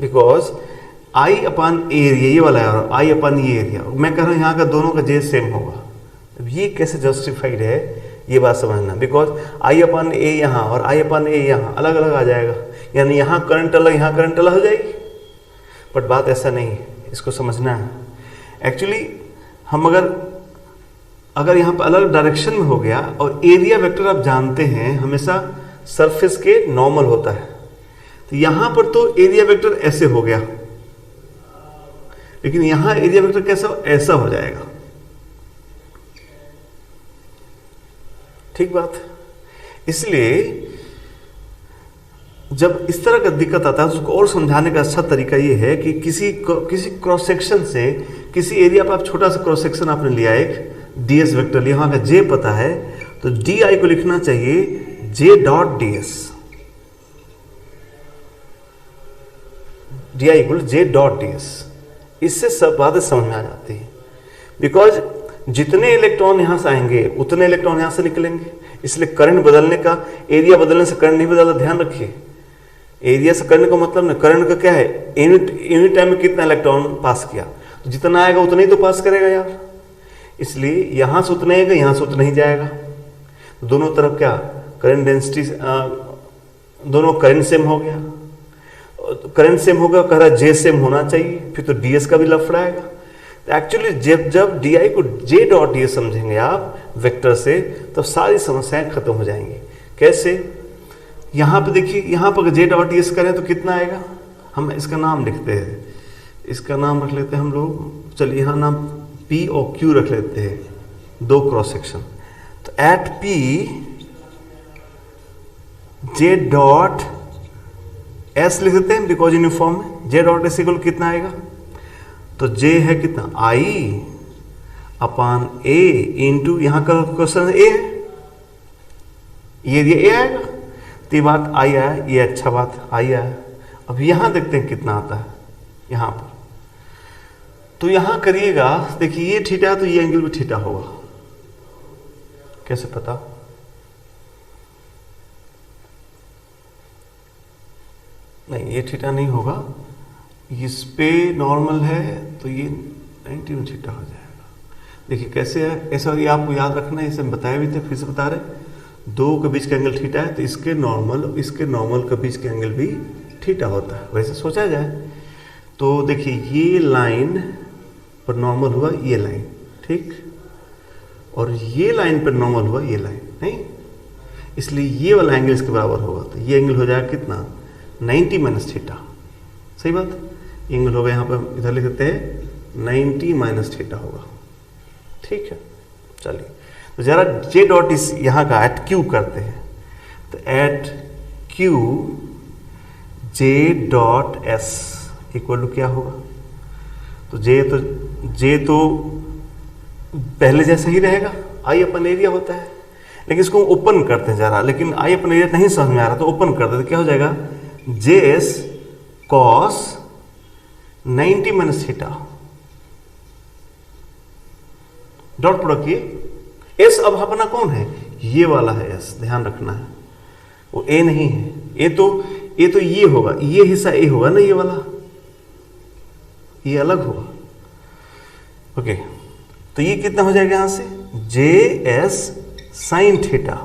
बिकॉज I अपॉन एरिया ये वाला है, I अपॉन ये एरिया, मैं कह रहा हूँ यहाँ का दोनों का J सेम होगा। अब ये कैसे जस्टिफाइड है ये बात समझना, बिकॉज I अपॉन A यहाँ और I अपॉन A यहाँ अलग अलग आ जाएगा, यानी यहाँ करंट अलग, यहाँ करंट अलग हो जाएगी, बट बात ऐसा नहीं है, इसको समझना है। एक्चुअली हम अगर यहाँ पर अलग डायरेक्शन में हो गया, और एरिया वेक्टर आप जानते हैं हमेशा सरफेस के नॉर्मल होता है, तो यहाँ पर तो एरिया वेक्टर ऐसे हो गया, लेकिन यहाँ एरिया वेक्टर कैसा, ऐसा हो जाएगा, ठीक बात। इसलिए जब इस तरह का दिक्कत आता है तो उसको और समझाने का अच्छा तरीका ये है कि किसी क्रॉस सेक्शन से, किसी एरिया पर आप छोटा सा क्रॉस सेक्शन आपने लिया, एक ds वेक्टर लिया, वहां का J पता है, तो di को लिखना चाहिए J dot ds, di equal J dot ds, इससे सब बातें समझ में आ जाती है। बिकॉज जितने इलेक्ट्रॉन यहां से आएंगे उतने इलेक्ट्रॉन यहां से निकलेंगे, इसलिए करंट बदलने का, एरिया बदलने से करंट नहीं बदलता, ध्यान रखिए। एरिया से करंट का मतलब नहीं, करंट का क्या है, यूनिट टाइम में कितना इलेक्ट्रॉन पास किया, तो जितना आएगा उतना ही तो पास करेगा यार, इसलिए यहां से उतना आएगा, यहां से उतना ही जाएगा। दोनों तरफ क्या करंट डेंसिटी, दोनों करंट सेम हो गया, करंट सेम होगा, कह रहा जे सेम होना चाहिए, फिर तो डीएस का भी लफड़ा आएगा। तो एक्चुअली जब डी आई को जे डॉट डी एस समझेंगे आप वेक्टर से, तब सारी समस्याएं खत्म हो जाएंगी। कैसे, यहाँ पे देखिए, यहाँ पर जे डॉट डी एस करें तो कितना आएगा, हम इसका नाम लिखते हैं, इसका नाम रख लेते हैं हम लोग, चलिए यहाँ नाम पी और क्यू रख लेते हैं, दो क्रॉस सेक्शन। तो at P J dot S लिख देते हैं बिकॉज यूनिफॉर्म है, जे डॉट एस इक्वल कितना आएगा, तो जे है कितना आई अपान ए इंटू, यहां का क्वेश्चन ए है, ये ए आएगा, तो ये बात आई आया, ये अच्छा बात आई आया। अब यहां देखते हैं कितना आता है यहां पर, तो यहां करिएगा, देखिए ये थीटा है तो ये एंगल भी थीटा होगा, कैसे पता, नहीं ये थीटा नहीं होगा, इस पे नॉर्मल है तो ये 90 में थीटा हो जाएगा। देखिए कैसे है, ऐसा ये आपको याद रखना है, इसे हम बताए भी थे, फिर से बता रहे, दो के बीच का एंगल थीटा है तो इसके नॉर्मल के बीच का एंगल भी थीटा होता है, वैसे सोचा जाए तो। देखिए ये लाइन पर नॉर्मल हुआ ये लाइन, ठीक, और ये लाइन पर नॉर्मल हुआ ये लाइन, नहीं, इसलिए ये वाला एंगल इसके बराबर होगा, तो ये एंगल हो जाएगा कितना 90 माइनस थीटा, सही बात, एंगल होगा यहाँ पर, इधर लिख देते हैं 90 माइनस थीटा होगा, ठीक है। चलिए तो जरा जे डॉट इस यहाँ का एट क्यू करते हैं, तो at Q J dot S equal to क्या होगा, तो जे तो पहले जैसा ही रहेगा, आई अपन एरिया होता है, लेकिन इसको ओपन करते हैं जरा, लेकिन आई अपन एरिया नहीं समझ में आ रहा तो ओपन करते, तो क्या हो जाएगा जे S cos 90 minus theta, dot product ये एस अब अपना कौन है, ये वाला है एस, ध्यान रखना है, वो ए नहीं है, ए तो ये होगा, ये हिस्सा ए होगा ना, ये वाला ये अलग होगा, ओके। तो ये कितना हो जाएगा यहां से जे एस साइन थीटा,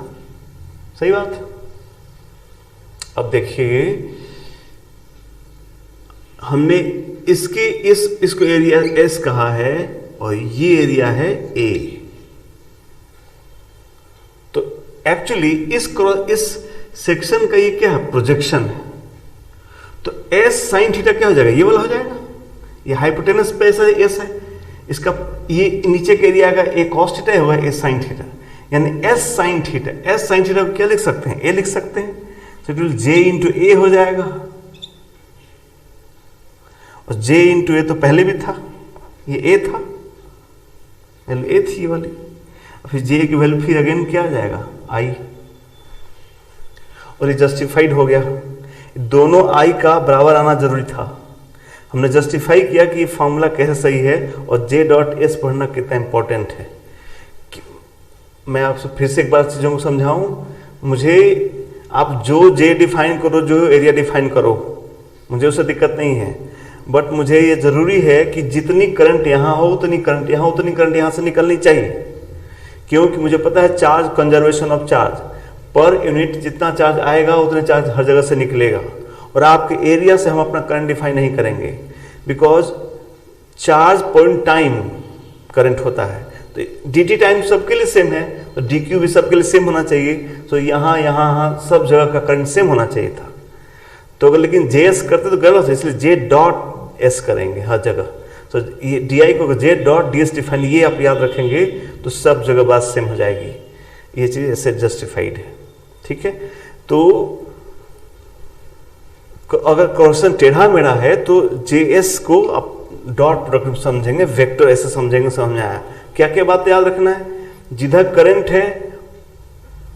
सही बात। अब देखिए हमने इसको एरिया एस कहा है और ये एरिया है ए, तो एक्चुअली इस सेक्शन का ये क्या है, प्रोजेक्शन है, तो एस साइन थीटा क्या हो जाएगा, ये वाला हो जाएगा, ये हाइपोटेनस पे एस है, इसका ये नीचे के एरिया का ए कॉस थीटा होगा, ए साइन थीटा, यानी S sine theta, S sine theta को क्या लिख सकते हैं, ए लिख सकते हैं, तो जे इंटू ए हो जाएगा, और जे इंटू ए तो पहले भी था, ये ए था, वैल्यू ए थी ये वाली, फिर जे की वैल्यू फिर अगेन क्या आ जाएगा आई, और ये जस्टिफाइड हो गया, दोनों आई का बराबर आना जरूरी था, हमने जस्टिफाई किया कि ये फॉर्मूला कैसे सही है और जे डॉट एस पढ़ना कितना इंपॉर्टेंट है। मैं आपसे फिर से एक बार चीज़ों को समझाऊं, मुझे आप जो जे डिफाइन करो, जो एरिया डिफाइन करो, मुझे उससे दिक्कत नहीं है, बट मुझे ये जरूरी है कि जितनी करंट यहाँ हो उतनी करंट यहाँ, उतनी करंट यहाँ से निकलनी चाहिए, क्योंकि मुझे पता है charge conservation of charge, per unit जितना चार्ज आएगा उतने चार्ज हर जगह से निकलेगा, और आपके एरिया से हम अपना करंट डिफाइन नहीं करेंगे, because charge point time current होता है, तो dt टाइम सबके लिए सेम है, तो dq भी सबके लिए सेम होना चाहिए, तो यहाँ सब जगह का करंट सेम होना चाहिए था, तो अगर लेकिन js करते तो गलत है, इसलिए j डॉट एस करेंगे हर जगह, तो ये di को j डॉट ds डिफाइन, ये आप याद रखेंगे तो सब जगह बात सेम हो जाएगी, ये चीज ऐसे जस्टिफाइड है, ठीक है। तो अगर क्वेश्चन टेढ़ा मेढ़ा है तो js को आप डॉट प्रोडक्ट समझेंगे, वेक्टर ऐसे समझेंगे, समझ में आया। क्या क्या बात याद रखना है, जिधर करंट है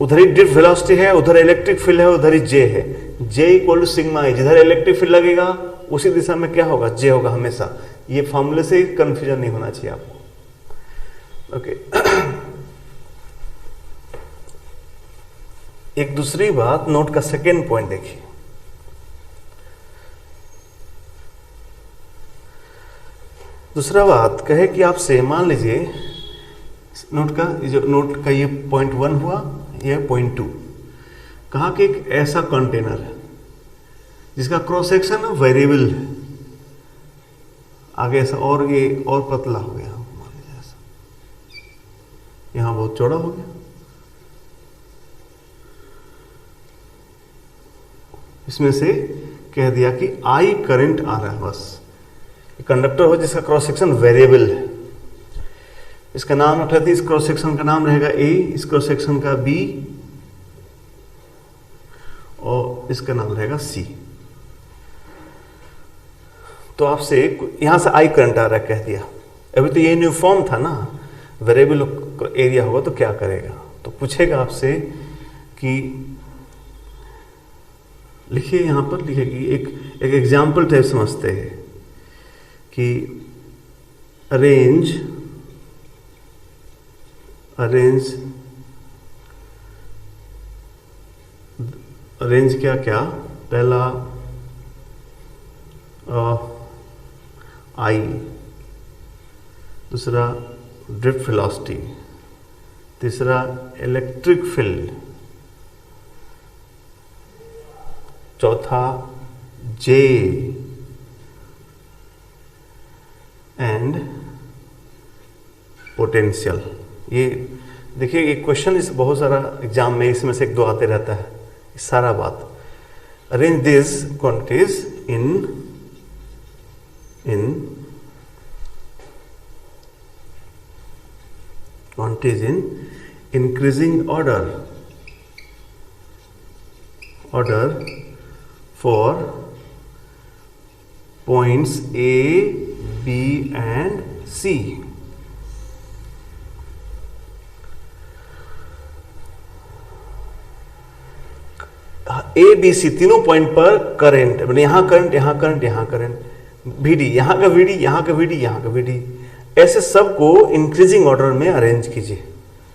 उधर ही ड्रिफ्ट वेलोसिटी है, उधर इलेक्ट्रिक फील्ड है, उधर ही जे है, जे इक्वल टू सिग्मा है, जिधर इलेक्ट्रिक फील्ड लगेगा उसी दिशा में क्या होगा, जे होगा हमेशा, ये फॉर्मूले से कंफ्यूजन नहीं होना चाहिए आपको। ओके। एक दूसरी बात, नोट का सेकेंड पॉइंट देखिए। दूसरा बात कहे कि आपसे मान लीजिए नोट का ये पॉइंट 1 हुआ, ये पॉइंट 2। कहा कि एक ऐसा कंटेनर है जिसका क्रॉस सेक्शन वेरिएबल है, आगे ऐसा और ये और पतला हो गया, मान लीजिए ऐसा, यहां बहुत चौड़ा हो गया। इसमें से कह दिया कि आई करंट आ रहा है, बस कंडक्टर हो जिसका क्रॉस सेक्शन वेरिएबल है। इसका नाम रख लेते हैं, इस क्रॉस सेक्शन का नाम रहेगा ए, इस क्रॉस सेक्शन का बी, और इसका नाम रहेगा सी। तो आपसे यहां से आई करंट आ रहा है कह दिया। अभी तो ये यूनिफॉर्म था ना, वेरिएबल एरिया होगा तो क्या करेगा, तो पूछेगा आपसे कि लिखिए, यहां पर लिखेगी एक एग्जाम्पल टाइप समझते हैं कि अरेंज क्या क्या, पहला आई, दूसरा ड्रिफ्ट वेलोसिटी, तीसरा इलेक्ट्रिक फील्ड, चौथा जे एंड पोटेंशियल। ये देखिए, ये क्वेश्चन इस बहुत सारा एग्जाम में इसमें से 1-2 आते रहता है। सारा बात arrange this quantities in increasing order for points A, B and C. A B C तीनों पॉइंट पर करंट, मतलब यहां करंट, यहां करंट, यहां करंट, वीडी, यहां का वीडी, यहां का वीडी, यहां का वीडी, ऐसे सबको इंक्रीजिंग ऑर्डर में अरेंज कीजिए,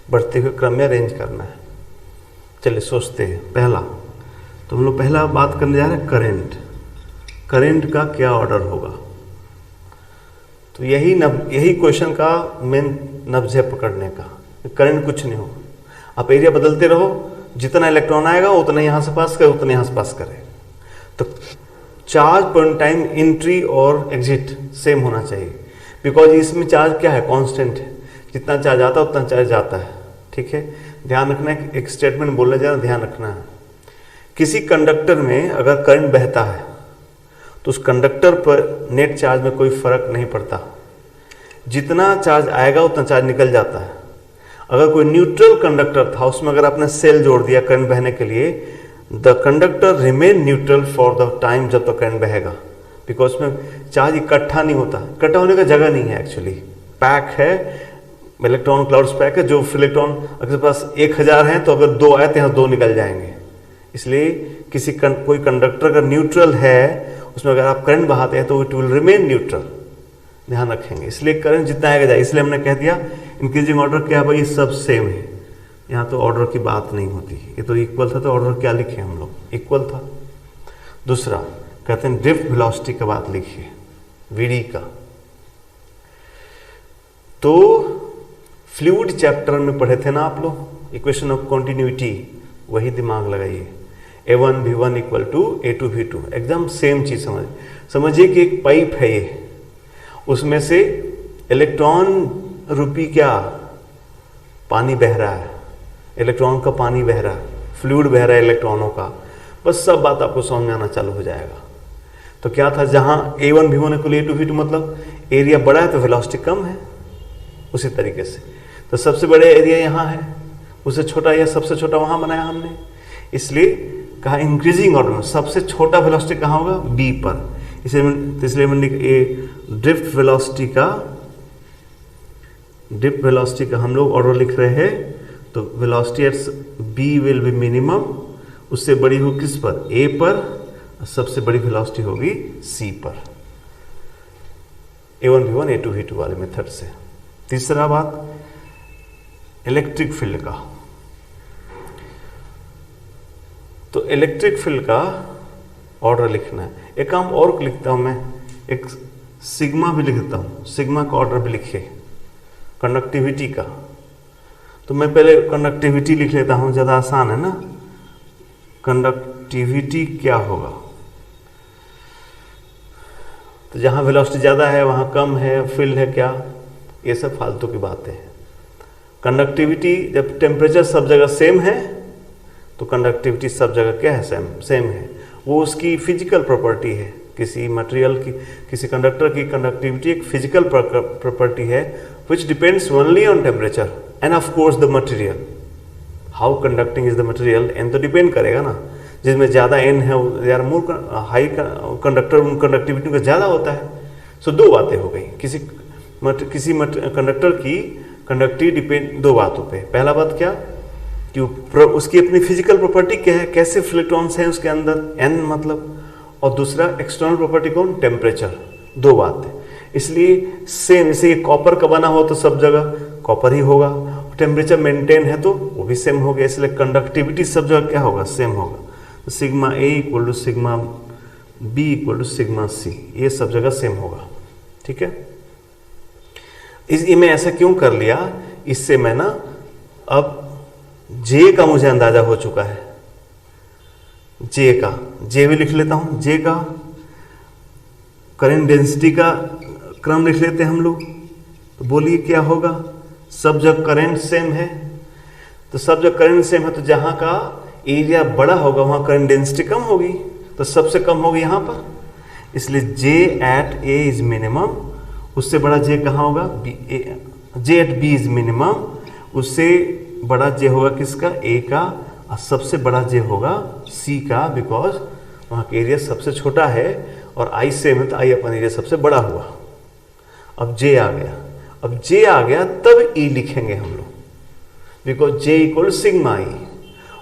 बढ़ते हुए क्रम में अरेंज करना है। चलिए सोचते हैं। पहला तो हम लोग पहला बात करने जा रहे हैं करंट का क्या ऑर्डर होगा। तो यही क्वेश्चन का मेन नब्ज है पकड़ने का। करंट कुछ नहीं होगा, आप एरिया बदलते रहो, जितना इलेक्ट्रॉन आएगा उतना यहां से पास करे, उतना यहां से पास करे। तो चार्ज पर टाइम एंट्री और एग्जिट सेम होना चाहिए, बिकॉज इसमें चार्ज क्या है, कांस्टेंट है, जितना चार्ज आता है उतना चार्ज जाता है। ठीक है, ध्यान रखना है, एक स्टेटमेंट बोलने जा रहा है, ध्यान रखना है। किसी कंडक्टर में अगर करंट बहता है तो उस कंडक्टर पर नेट चार्ज में कोई फर्क नहीं पड़ता, जितना चार्ज आएगा उतना चार्ज निकल जाता है। अगर कोई न्यूट्रल कंडक्टर था, उसमें अगर आपने सेल जोड़ दिया करंट बहने के लिए, the conductor remain neutral for the time जब तक करंट बहेगा, बिकॉज उसमें चार्ज इकट्ठा नहीं होता, इकट्ठा होने का जगह नहीं है, एक्चुअली पैक है, इलेक्ट्रॉन क्लाउड्स पैक है। जो इलेक्ट्रॉन अगर पास 1000 हैं तो अगर 2 आए तो यहाँ 2 निकल जाएंगे। इसलिए कोई कंडक्टर अगर न्यूट्रल है, उसमें अगर आप करंट बहाते हैं तो इट विल रिमेन न्यूट्रल, ध्यान रखेंगे। इसलिए करंट जितना आएगा जाए, इसलिए हमने कह दिया इंक्रीजिंग ऑर्डर क्या है भाई, ये सब सेम है, यहाँ तो ऑर्डर की बात नहीं होती। ये तो इक्वल था, तो ऑर्डर क्या लिखे हम लोग, इक्वल था। दूसरा कहते हैं ड्रिफ्ट वेलोसिटी का बात लिखिए, वीडी का। तो फ्लूइड चैप्टर में पढ़े थे ना आप लोग, इक्वेशन ऑफ कॉन्टिन्यूटी, वही दिमाग लगाइए। A1 V1 equal to A2 V2, एकदम सेम चीज समझिए कि एक पाइप है ये, उसमें से इलेक्ट्रॉन रूपी क्या पानी बह रहा है, इलेक्ट्रॉन का पानी बह रहा है, फ्लूइड बह रहा है इलेक्ट्रॉनों का, बस सब बात आपको समझ में आना चालू हो जाएगा। तो क्या था, जहां A1 V1 equal A2 V2 मतलब एरिया बड़ा है तो वेलोसिटी कम है, उसी तरीके से तो सबसे बड़े एरिया यहाँ है, उससे छोटा या सबसे छोटा वहां बनाया हमने, इसलिए कहा इंक्रीजिंग ऑर्डर में सबसे छोटा वेलोसिटी कहाँ होगा, बी पर। इसलिए मैंने ड्रिफ्ट वेलोसिटी का हम लोग ऑर्डर लिख रहे हैं। तो velocity at B will be minimum, उससे बड़ी हो किस पर, ए पर, और सबसे बड़ी वेलोसिटी होगी सी पर, A1 V1 A2 V2 वाले मेथड से। तीसरा बात, इलेक्ट्रिक फील्ड का। तो इलेक्ट्रिक फील्ड का ऑर्डर लिखना है। एक काम और लिखता हूं मैं, एक सिग्मा भी लिखता हूं, सिग्मा का ऑर्डर भी लिखिए कंडक्टिविटी का। तो मैं पहले कंडक्टिविटी लिख लेता हूं, ज़्यादा आसान है ना। कंडक्टिविटी क्या होगा, तो जहां वेलोसिटी ज़्यादा है वहां कम है, फील्ड है क्या, ये सब फालतू की बातें हैं। कंडक्टिविटी जब टेम्परेचर सब जगह सेम है तो कंडक्टिविटी सब जगह क्या है, सेम है। वो उसकी फिजिकल प्रॉपर्टी है। किसी मटेरियल की, किसी कंडक्टर की कंडक्टिविटी एक फिजिकल प्रॉपर्टी है which depends only on temperature and of course the material. How conducting is the material, n तो डिपेंड करेगा ना। जिसमें ज़्यादा n है they are more high conductor, conductivity का ज़्यादा होता है। सो दो बातें हो गई, किसी कंडक्टर की कंडक्टिविटी डिपेंड दो बातों पे। पहला बात क्या कि उसकी अपनी फिजिकल प्रॉपर्टी क्या है, कैसे इलेक्ट्रॉन्स हैं उसके अंदर, n मतलब, और दूसरा एक्सटर्नल प्रॉपर्टी कौन, टेम्परेचर। दो बातें, इसलिए सेम। जैसे ये कॉपर का बना हो तो सब जगह कॉपर ही होगा, टेम्परेचर मेंटेन है तो वो भी सेम हो गया, इसलिए कंडक्टिविटी सब जगह क्या होगा, सेम होगा। तो sigma A equal to sigma B equal to sigma C, ये सब जगह सेम होगा। ठीक है, ये मैं ऐसा क्यों कर लिया, इससे मैं ना अब जे का मुझे अंदाजा हो चुका है। जे का, जे भी लिख लेता हूं, जे का करंट डेंसिटी का क्रम लिख लेते हैं हम लोग। तो बोलिए क्या होगा, सब जगह करंट सेम है, तो सब जगह करंट सेम है तो जहां का एरिया बड़ा होगा वहां करंट डेंसिटी कम होगी, तो सबसे कम होगी यहां पर। इसलिए जे एट ए इज मिनिमम, उससे बड़ा जे कहाँ होगा, जे एट बी इज मिनिमम, उससे बड़ा जे होगा किसका, ए का, और सबसे बड़ा जे होगा सी का, बिकॉज वहाँ का एरिया सबसे छोटा है और आई सेम है तो आई अपन एरिया सबसे बड़ा हुआ। अब जे आ गया, अब जे आ गया तब ई लिखेंगे हम लोग, बिकॉज जे इक्वल सिग्मा ई,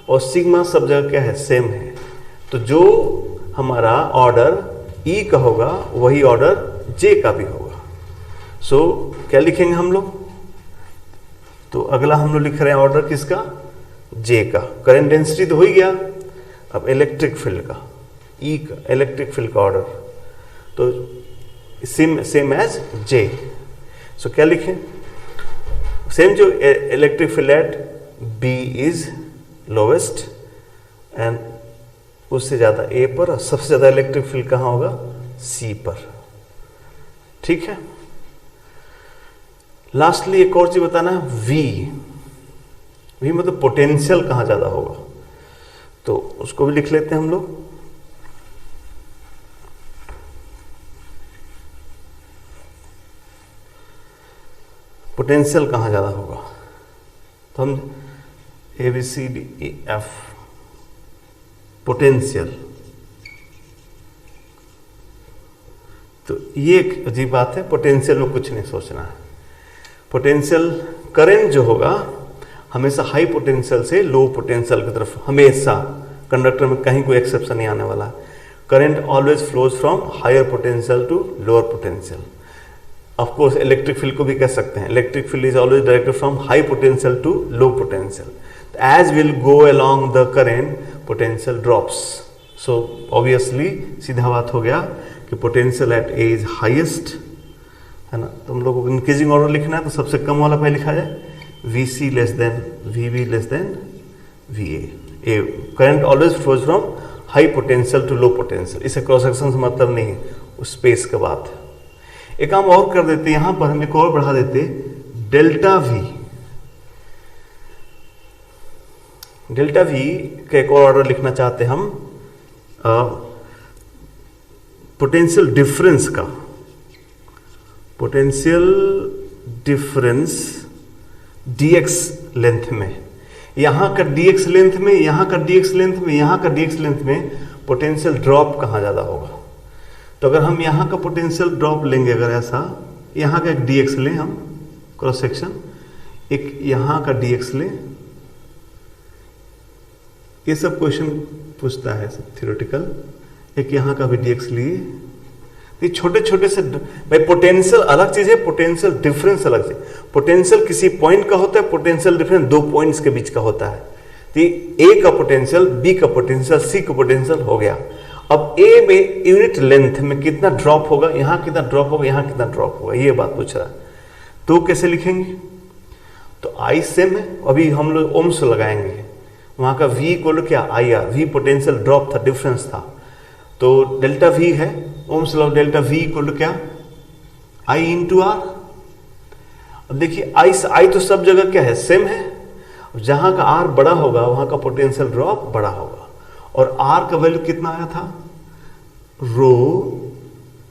और सिग्मा सब जगह क्या है, सेम है। तो जो हमारा ऑर्डर ई का होगा वही ऑर्डर जे का भी होगा। सो क्या लिखेंगे हम लोग, तो अगला हम लोग लिख रहे हैं ऑर्डर किसका, जे का। करंट डेंसिटी तो हो ही गया, अब इलेक्ट्रिक फील्ड का, ई का, इलेक्ट्रिक फील्ड का ऑर्डर तो सेम एज जे। सो क्या लिखें, सेम जो electric field at B is lowest and उससे ज्यादा ए पर, और सबसे ज्यादा इलेक्ट्रिक फील्ड कहां होगा, सी पर। ठीक है, लास्टली एक और चीज बताना है, वी मतलब पोटेंशियल कहां ज्यादा होगा, तो उसको भी लिख लेते हैं हम लोग। पोटेंशियल कहां ज्यादा होगा, तो हम A B C D E F, potential. तो ये एक अजीब बात है, पोटेंशियल में कुछ नहीं सोचना है। पोटेंशियल करंट जो होगा हमेशा हाई पोटेंशियल से लो पोटेंशियल की तरफ, हमेशा कंडक्टर में कहीं कोई एक्सेप्शन नहीं आने वाला। Current always flows from higher potential to lower potential. Of course electric field को भी कह सकते हैं, electric field is always directed from high potential to low potential. As will go along the current potential drops. So obviously सीधा बात हो गया कि potential at A is highest, है ना। तो हम लोगों को इंक्रीजिंग ऑर्डर लिखना है, तो सबसे कम वाला पहले लिखा जाए, V C less than V B less than V A. Current always flows from high potential to low potential. इसे क्रॉस सेक्शन से मतलब नहीं है, उस स्पेस की बात है। एक काम और कर देते, यहां पर हम एक और बढ़ा देते, डेल्टा वी। डेल्टा वी का एक और ऑर्डर लिखना चाहते हम, पोटेंशियल डिफरेंस का, पोटेंशियल डिफरेंस dx लेंथ में। यहां का dx लेंथ में, यहां का dx लेंथ में, यहां का dx लेंथ में पोटेंशियल ड्रॉप कहां ज्यादा होगा। तो अगर हम यहां का पोटेंशियल ड्रॉप लेंगे, अगर ऐसा यहां का एक dx लें हम क्रॉस सेक्शन, एक यहां का dx लें, ये सब क्वेश्चन पूछता है, सब थ्योरेटिकल। एक यहां का भी dx लिए, ये छोटे छोटे से भाई, पोटेंशियल अलग चीज है, पोटेंशियल डिफरेंस अलग चीज। पोटेंशियल किसी पॉइंट का होता है, पोटेंशियल डिफरेंस दो पॉइंट्स के बीच का होता है। तो ए का पोटेंशियल, बी का पोटेंशियल, सी का पोटेंशियल हो गया। अब ए में यूनिट लेंथ में कितना ड्रॉप होगा, यहां कितना ड्रॉप होगा, यहां कितना ड्रॉप होगा, ये बात पूछ रहा है। तो कैसे लिखेंगे? तो आई सेम है, अभी हम लोग ओम्स लगाएंगे, वहां का V इक्वल क्या, I R. V potential drop था, डिफरेंस था, तो डेल्टा V है, Ohm's law delta V equal क्या, I इंटू आर। अब देखिए आई तो सब जगह क्या है, सेम है। जहां का R बड़ा होगा वहां का पोटेंशियल ड्रॉप बड़ा होगा। और R का वैल्यू कितना आया था, रो,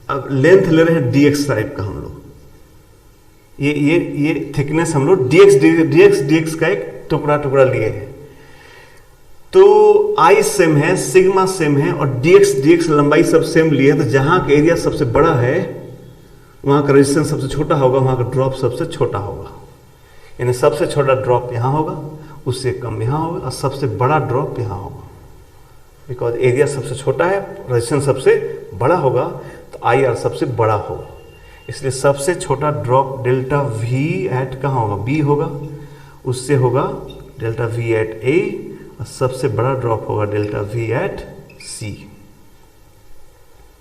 अब लेंथ ले रहे हैं dx टाइप का हम लोग, ये थिकनेस हम लोग dx का एक टुकड़ा टुकड़ा लिए हैं। तो आई सेम है, सिग्मा सेम है, और dx लंबाई सब सेम लिए है। तो जहां का एरिया सबसे बड़ा है वहां का रेजिस्टेंस सबसे छोटा होगा, वहां का ड्रॉप सबसे छोटा होगा। यानी सबसे छोटा ड्रॉप यहां होगा, उससे कम यहां होगा, और सबसे बड़ा ड्रॉप यहां होगा। बिकॉज एरिया सबसे छोटा है, रेजिस्टेंस सबसे बड़ा होगा, तो आई आर सबसे बड़ा होगा। इसलिए सबसे छोटा ड्रॉप डेल्टा V एट कहाँ होगा, B होगा, उससे होगा डेल्टा V एट A, और सबसे बड़ा ड्रॉप होगा डेल्टा V एट C।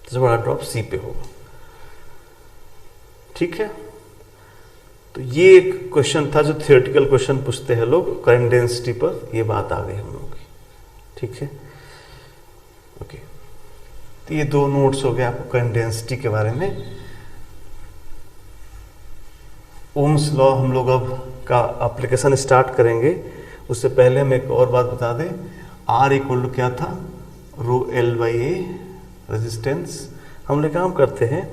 सबसे बड़ा ड्रॉप C पे होगा। ठीक है, तो ये एक क्वेश्चन था जो थियोरेटिकल क्वेश्चन पूछते हैं लोग करंट डेंसिटी पर। ये बात आ गई हम लोगों की। ठीक है, ओके। तो ये दो नोट्स हो गए आपको करंट डेंसिटी के बारे में। ओम्स लॉ हम लोग अब का एप्लीकेशन स्टार्ट करेंगे। उससे पहले हम एक और बात बता दें, R इक्वल टू क्या था, रो L बाई ए रेजिस्टेंस। हम लोग काम करते हैं,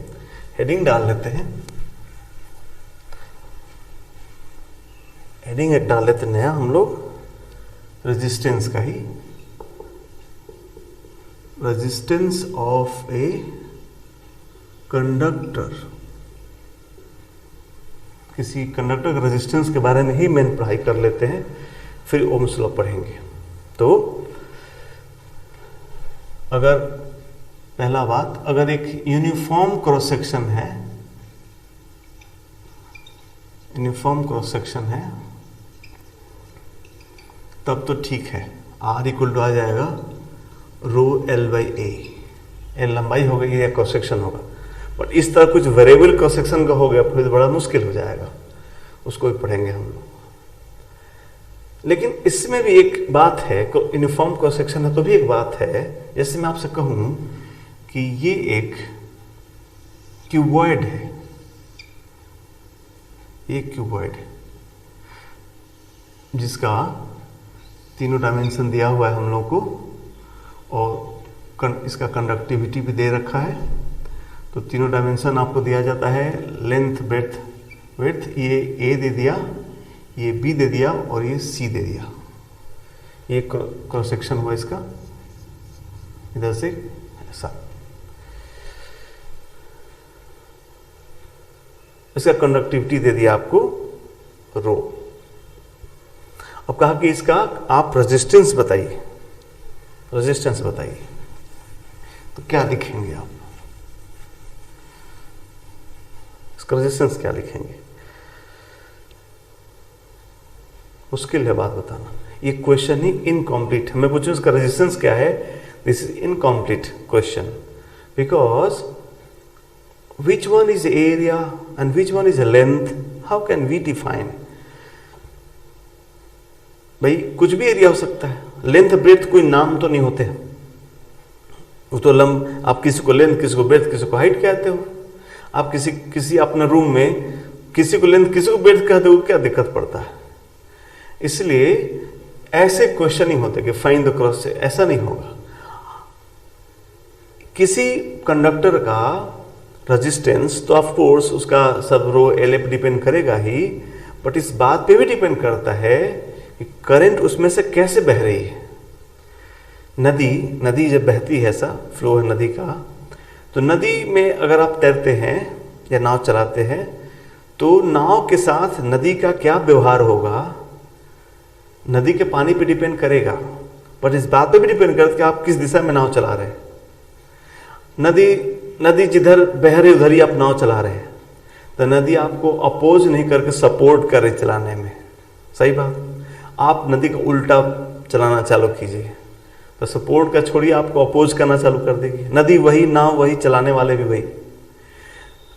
हेडिंग डाल लेते हैं, हेडिंग एक डाल लेते नया हम लोग रेजिस्टेंस का ही, रेजिस्टेंस ऑफ ए कंडक्टर। किसी कंडक्टर के रेजिस्टेंस के बारे में ही मेन पढ़ाई कर लेते हैं, फिर ओम्स लॉ पढ़ेंगे। तो अगर पहला बात, अगर एक यूनिफॉर्म क्रॉस सेक्शन है, यूनिफॉर्म क्रॉस सेक्शन है, तब तो ठीक है, R इक्वल टू आ जाएगा रो L बाई ए। L लंबाई हो गई या क्रॉस सेक्शन होगा। बट इस तरह कुछ वेरिएबल क्रॉस सेक्शन का हो गया फिर बड़ा मुश्किल हो जाएगा, उसको भी पढ़ेंगे हम लोग। लेकिन इसमें भी एक बात है, यूनिफॉर्म क्रॉस सेक्शन है तो भी एक बात है। जैसे मैं आपसे कहूं कि ये एक क्यूबॉइड है, ये क्यूबॉइड है जिसका तीनों डायमेंशन दिया हुआ है हम लोग को, और इसका कंडक्टिविटी भी दे रखा है। तो तीनों डायमेंशन आपको दिया जाता है, लेंथ, ब्रेड्थ, विड्थ। ये A दे दिया, ये B दे दिया, और ये C दे दिया। ये क्रॉस सेक्शन हुआ इसका, इधर से ऐसा। इसका कंडक्टिविटी दे दिया आपको रो। अब कहा कि इसका आप रेजिस्टेंस बताइए, रेजिस्टेंस बताइए। तो क्या लिखेंगे आप, इसका रेजिस्टेंस क्या लिखेंगे? मुश्किल है बात बताना। ये क्वेश्चन ही इनकम्प्लीट है। मैं पूछूं इसका रेजिस्टेंस क्या है, this is incomplete question, because which one is area and which one is length, how can we define? भाई कुछ भी एरिया हो सकता है, लेंथ ब्रेथ कोई नाम तो नहीं होते। वो तो आप किसी को लेंथ, किसी को ब्रेथ, किसी को हाइट कहते हो। आप किसी अपने रूम में किसी को लेंथ, किसी को ब्रेथ कहते हो, क्या दिक्कत पड़ता है? इसलिए ऐसे क्वेश्चन नहीं होते कि फाइंड द क्रॉस से, ऐसा नहीं होगा। किसी कंडक्टर का रेजिस्टेंस तो ऑफ कोर्स उसका सब रो L पे डिपेंड करेगा ही, बट इस बात पे भी डिपेंड करता है कि करंट उसमें से कैसे बह रही है। नदी जब बहती है, ऐसा फ्लो है नदी का, तो नदी में अगर आप तैरते हैं या नाव चलाते हैं, तो नाव के साथ नदी का क्या व्यवहार होगा, नदी के पानी पे डिपेंड करेगा, बट इस बात पे भी डिपेंड करता है कि आप किस दिशा में नाव चला रहे हैं। नदी नदी जिधर बह रही उधर ही आप नाव चला रहे हैं, तो नदी आपको अपोज नहीं करके सपोर्ट कर रही चलाने में, सही बात। आप नदी का उल्टा चलाना चालू कीजिए तो सपोर्ट का छोड़िए, आपको अपोज करना चालू कर देगी। नदी वही, नाव वही, चलाने वाले भी वही।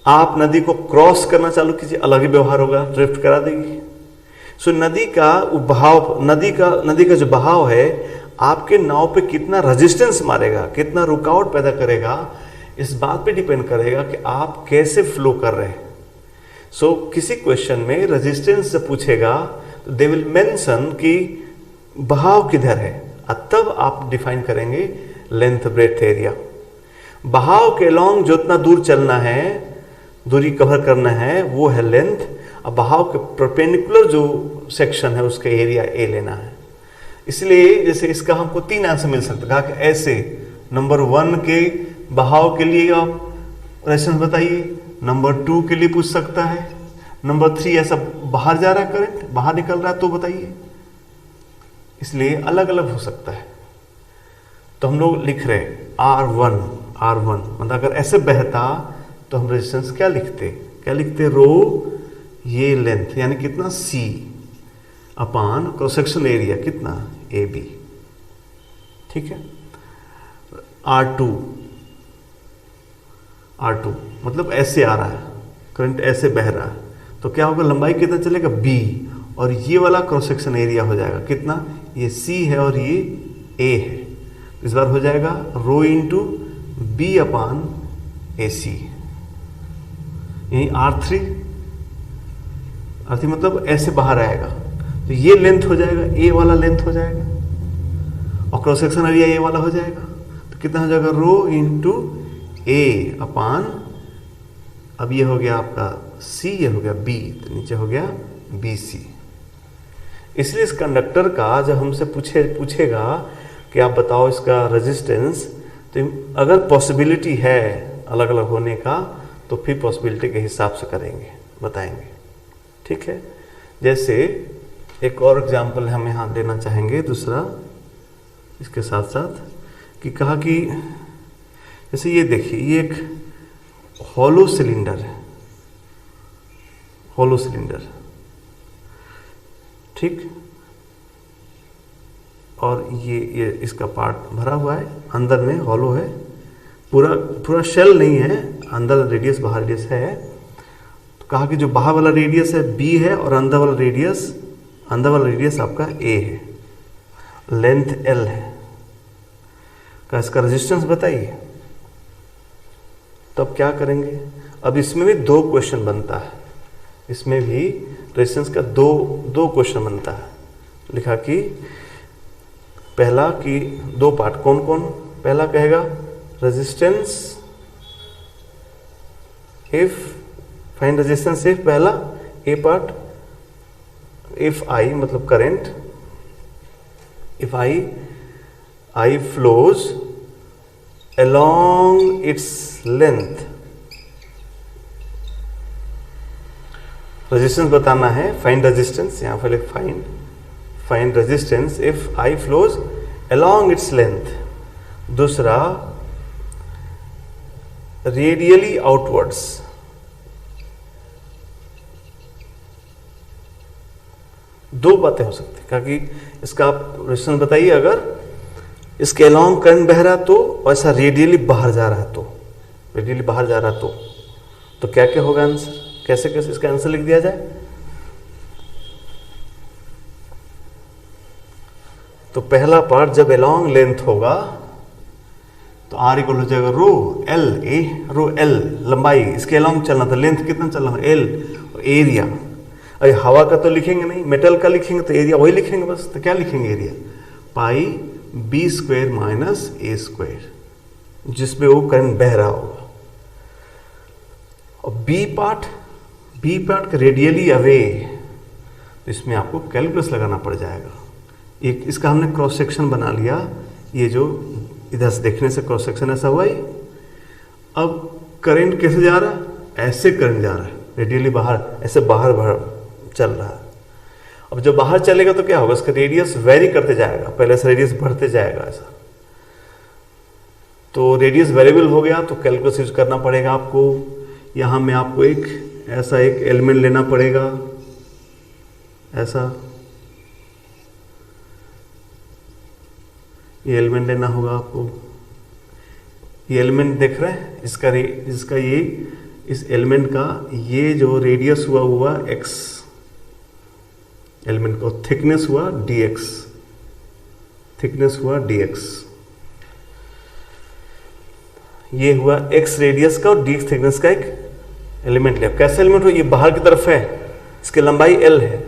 आप नदी को क्रॉस करना चालू कीजिए, अलग ही व्यवहार होगा, ड्रिफ्ट करा देगी। सो नदी का बहाव, नदी का जो बहाव है आपके नाव पे कितना रेजिस्टेंस मारेगा, कितना रुकावट पैदा करेगा, इस बात पे डिपेंड करेगा कि आप कैसे फ्लो कर रहे हैं। सो किसी क्वेश्चन में रेजिस्टेंस से पूछेगा तो दे विल मेंशन कि बहाव किधर है, तब आप डिफाइन करेंगे लेंथ ब्रेड्थ एरिया। बहाव के लॉन्ग जितना दूर चलना है, दूरी कवर करना है, वो है लेंथ। अब बहाव के परपेंडिकुलर जो सेक्शन है उसका एरिया ए लेना है। इसलिए जैसे इसका हमको 3 आंसर मिल सकता है। कहा कि ऐसे नंबर 1 के बहाव के लिए आप रेशन बताइए, नंबर 2 के लिए पूछ सकता है, नंबर 3 ऐसा बाहर जा रहा है, करंट बाहर निकल रहा है तो बताइए। इसलिए अलग अलग हो सकता है। तो हम लोग लिख रहे हैं R1 मतलब अगर ऐसे बहता तो हम रेजिस्टेंस क्या लिखते रो, ये लेंथ यानी कितना C अपान क्रॉस सेक्शन एरिया कितना AB, ठीक है। R2 मतलब ऐसे आ रहा है, करंट ऐसे बह रहा है, तो क्या होगा, लंबाई कितना चलेगा B, और ये वाला क्रॉस सेक्शन एरिया हो जाएगा कितना, ये C है और ये A है। इस बार हो जाएगा रो इंटू B अपान AC। यही R3 मतलब ऐसे बाहर आएगा, तो ये लेंथ हो जाएगा, A वाला लेंथ हो जाएगा, और क्रॉस सेक्शन एरिया ये वाला हो जाएगा। तो कितना हो जाएगा, रो इंटू A अपान, अब ये हो गया आपका C, ये हो गया B, तो नीचे हो गया BC। इसलिए इस कंडक्टर का जब हमसे पूछेगा कि आप बताओ इसका रेजिस्टेंस, तो अगर पॉसिबिलिटी है अलग अलग होने का तो फिर पॉसिबिलिटी के हिसाब से करेंगे, बताएंगे, ठीक है। जैसे एक और एग्जांपल हम यहाँ देना चाहेंगे दूसरा इसके साथ साथ, कि कहा कि जैसे ये देखिए, ये एक हॉलो सिलेंडर है, हॉलो सिलेंडर, ठीक, और ये इसका पार्ट भरा हुआ है, अंदर में हॉलो है, पूरा शेल नहीं है, अंदर रेडियस बाहर रेडियस है। तो कहा कि जो बाहर वाला रेडियस है B है और अंदर वाला रेडियस आपका A है, लेंथ L है। का इसका रेजिस्टेंस बताइए। तो अब क्या करेंगे, अब इसमें भी 2 क्वेश्चन बनता है, इसमें भी रेजिस्टेंस का दो क्वेश्चन बनता है। लिखा कि पहला कि 2 पार्ट कौन कौन, पहला कहेगा resistance if, find resistance if, पहला ए पार्ट, इफ आई मतलब current, if I flows along its length, resistance बताना है, फाइंड रेजिस्टेंस, यहां पर लिख find resistance if I flows along its length। दूसरा रेडियली आउटवर्ड्स, दो बातें हो सकती है, क्योंकि इसका आप रेजिस्टेंस बताइए, अगर इसके अलॉन्ग करंट बह रहा तो, ऐसा रेडियली बाहर जा रहा तो, रेडियली बाहर जा रहा तो क्या क्या होगा आंसर, कैसे इसका आंसर लिख दिया जाए। तो पहला पार्ट जब अलॉन्ग लेंथ होगा तो R इक्वल हो जाएगा रो L A, रो L लंबाई, इसके अलॉन्ग चलना था, लेंथ कितना चलना है L, एरिया, अरे हवा का तो लिखेंगे नहीं, मेटल का लिखेंगे तो एरिया वही लिखेंगे बस। तो क्या लिखेंगे, area pi B² minus A², जिसमें वो करंट बह रहा होगा। और बी पार्ट का रेडियली अवे, तो इसमें आपको कैलकुलस लगाना पड़ जाएगा। एक इसका हमने क्रॉस सेक्शन बना लिया, ये जो इधर से देखने से क्रॉस सेक्शन ऐसा हुआ ही। अब करंट कैसे जा रहा है, ऐसे करंट जा रहा है, रेडियली बाहर, ऐसे बाहर चल रहा है। अब जब बाहर चलेगा तो क्या होगा, इसका रेडियस वेरी करते जाएगा, पहले से रेडियस बढ़ते जाएगा ऐसा। तो रेडियस वेरिएबल हो गया तो कैलकुलस यूज करना पड़ेगा आपको। यहाँ में आपको एक ऐसा एक एलिमेंट लेना पड़ेगा, ऐसा ये एलिमेंट लेना होगा आपको। ये एलिमेंट देख रहे हैं, इसका ये इस एलिमेंट का ये जो रेडियस हुआ x, एलिमेंट का थिकनेस हुआ dx, थिकनेस हुआ dx, ये हुआ x रेडियस का और dx थिकनेस का एक एलिमेंट लिया। कैसा एलिमेंट हो, ये बाहर की तरफ है, इसकी लंबाई l है,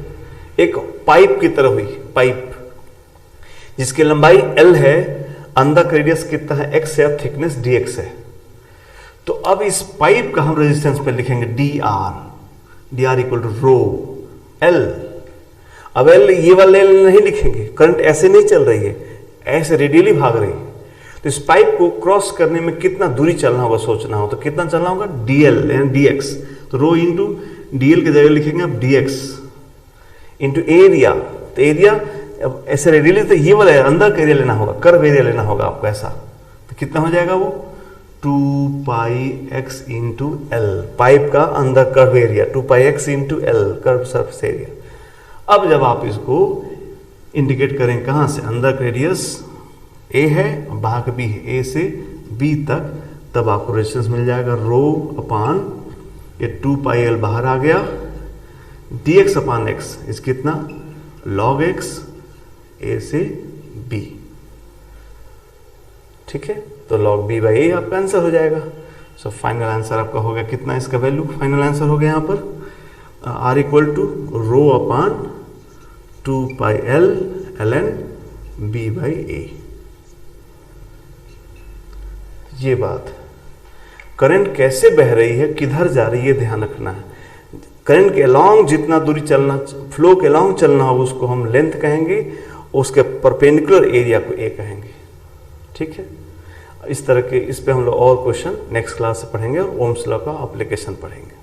एक पाइप की तरह हुई, पाइप जिसकी लंबाई l है, अंदर का रेडियस कितना है x है, थिकनेस dx है। तो अब इस पाइप का हम रेजिस्टेंस पे लिखेंगे dr equal to rho l। अब l ये वाले l नहीं लिखेंगे, करंट ऐसे नहीं चल रही है, ऐसे रेडियली भाग रही है। तो इस पाइप को क्रॉस करने में कितना दूरी चलना होगा, सोचना हो तो कितना चलना होगा dl यानी dx। तो रो इंटू dl की जगह लिखेंगे अब dx इंटू एरिया। तो एरिया अब ऐसे रेडियली तो ये वाला अंदर का एरिया लेना होगा, कर्व एरिया लेना होगा आपको ऐसा। तो कितना हो जाएगा वो 2 पाई x इंटू एल, पाइप का अंदर कर्व एरिया 2 पाई x into L, curve surface area. अब जब आप इसको इंडिकेट करें कहाँ से, अंदर का रेडियस a है और बाहर का b है, a से b तक, तब आपको रेजिस्टेंस मिल जाएगा रो अपान ये 2 पाई एल बाहर आ गया, dx अपान x, इस कितना log x a से b, ठीक है। तो log b बाई a आपका आंसर हो जाएगा। सो फाइनल आंसर आपका हो गया कितना, इसका वैल्यू फाइनल आंसर हो गया यहाँ पर r equal to rho upon 2 pi L ln b by a। ये बात करंट कैसे बह रही है, किधर जा रही है, ध्यान रखना है। करंट के अलोंग जितना दूरी चलना, फ्लो के अलोंग चलना हो उसको हम लेंथ कहेंगे, उसके परपेंडिकुलर एरिया को ए कहेंगे, ठीक है। इस तरह के इस पे हम लोग और क्वेश्चन नेक्स्ट क्लास से पढ़ेंगे और ओम्स लॉ का एप्लीकेशन पढ़ेंगे।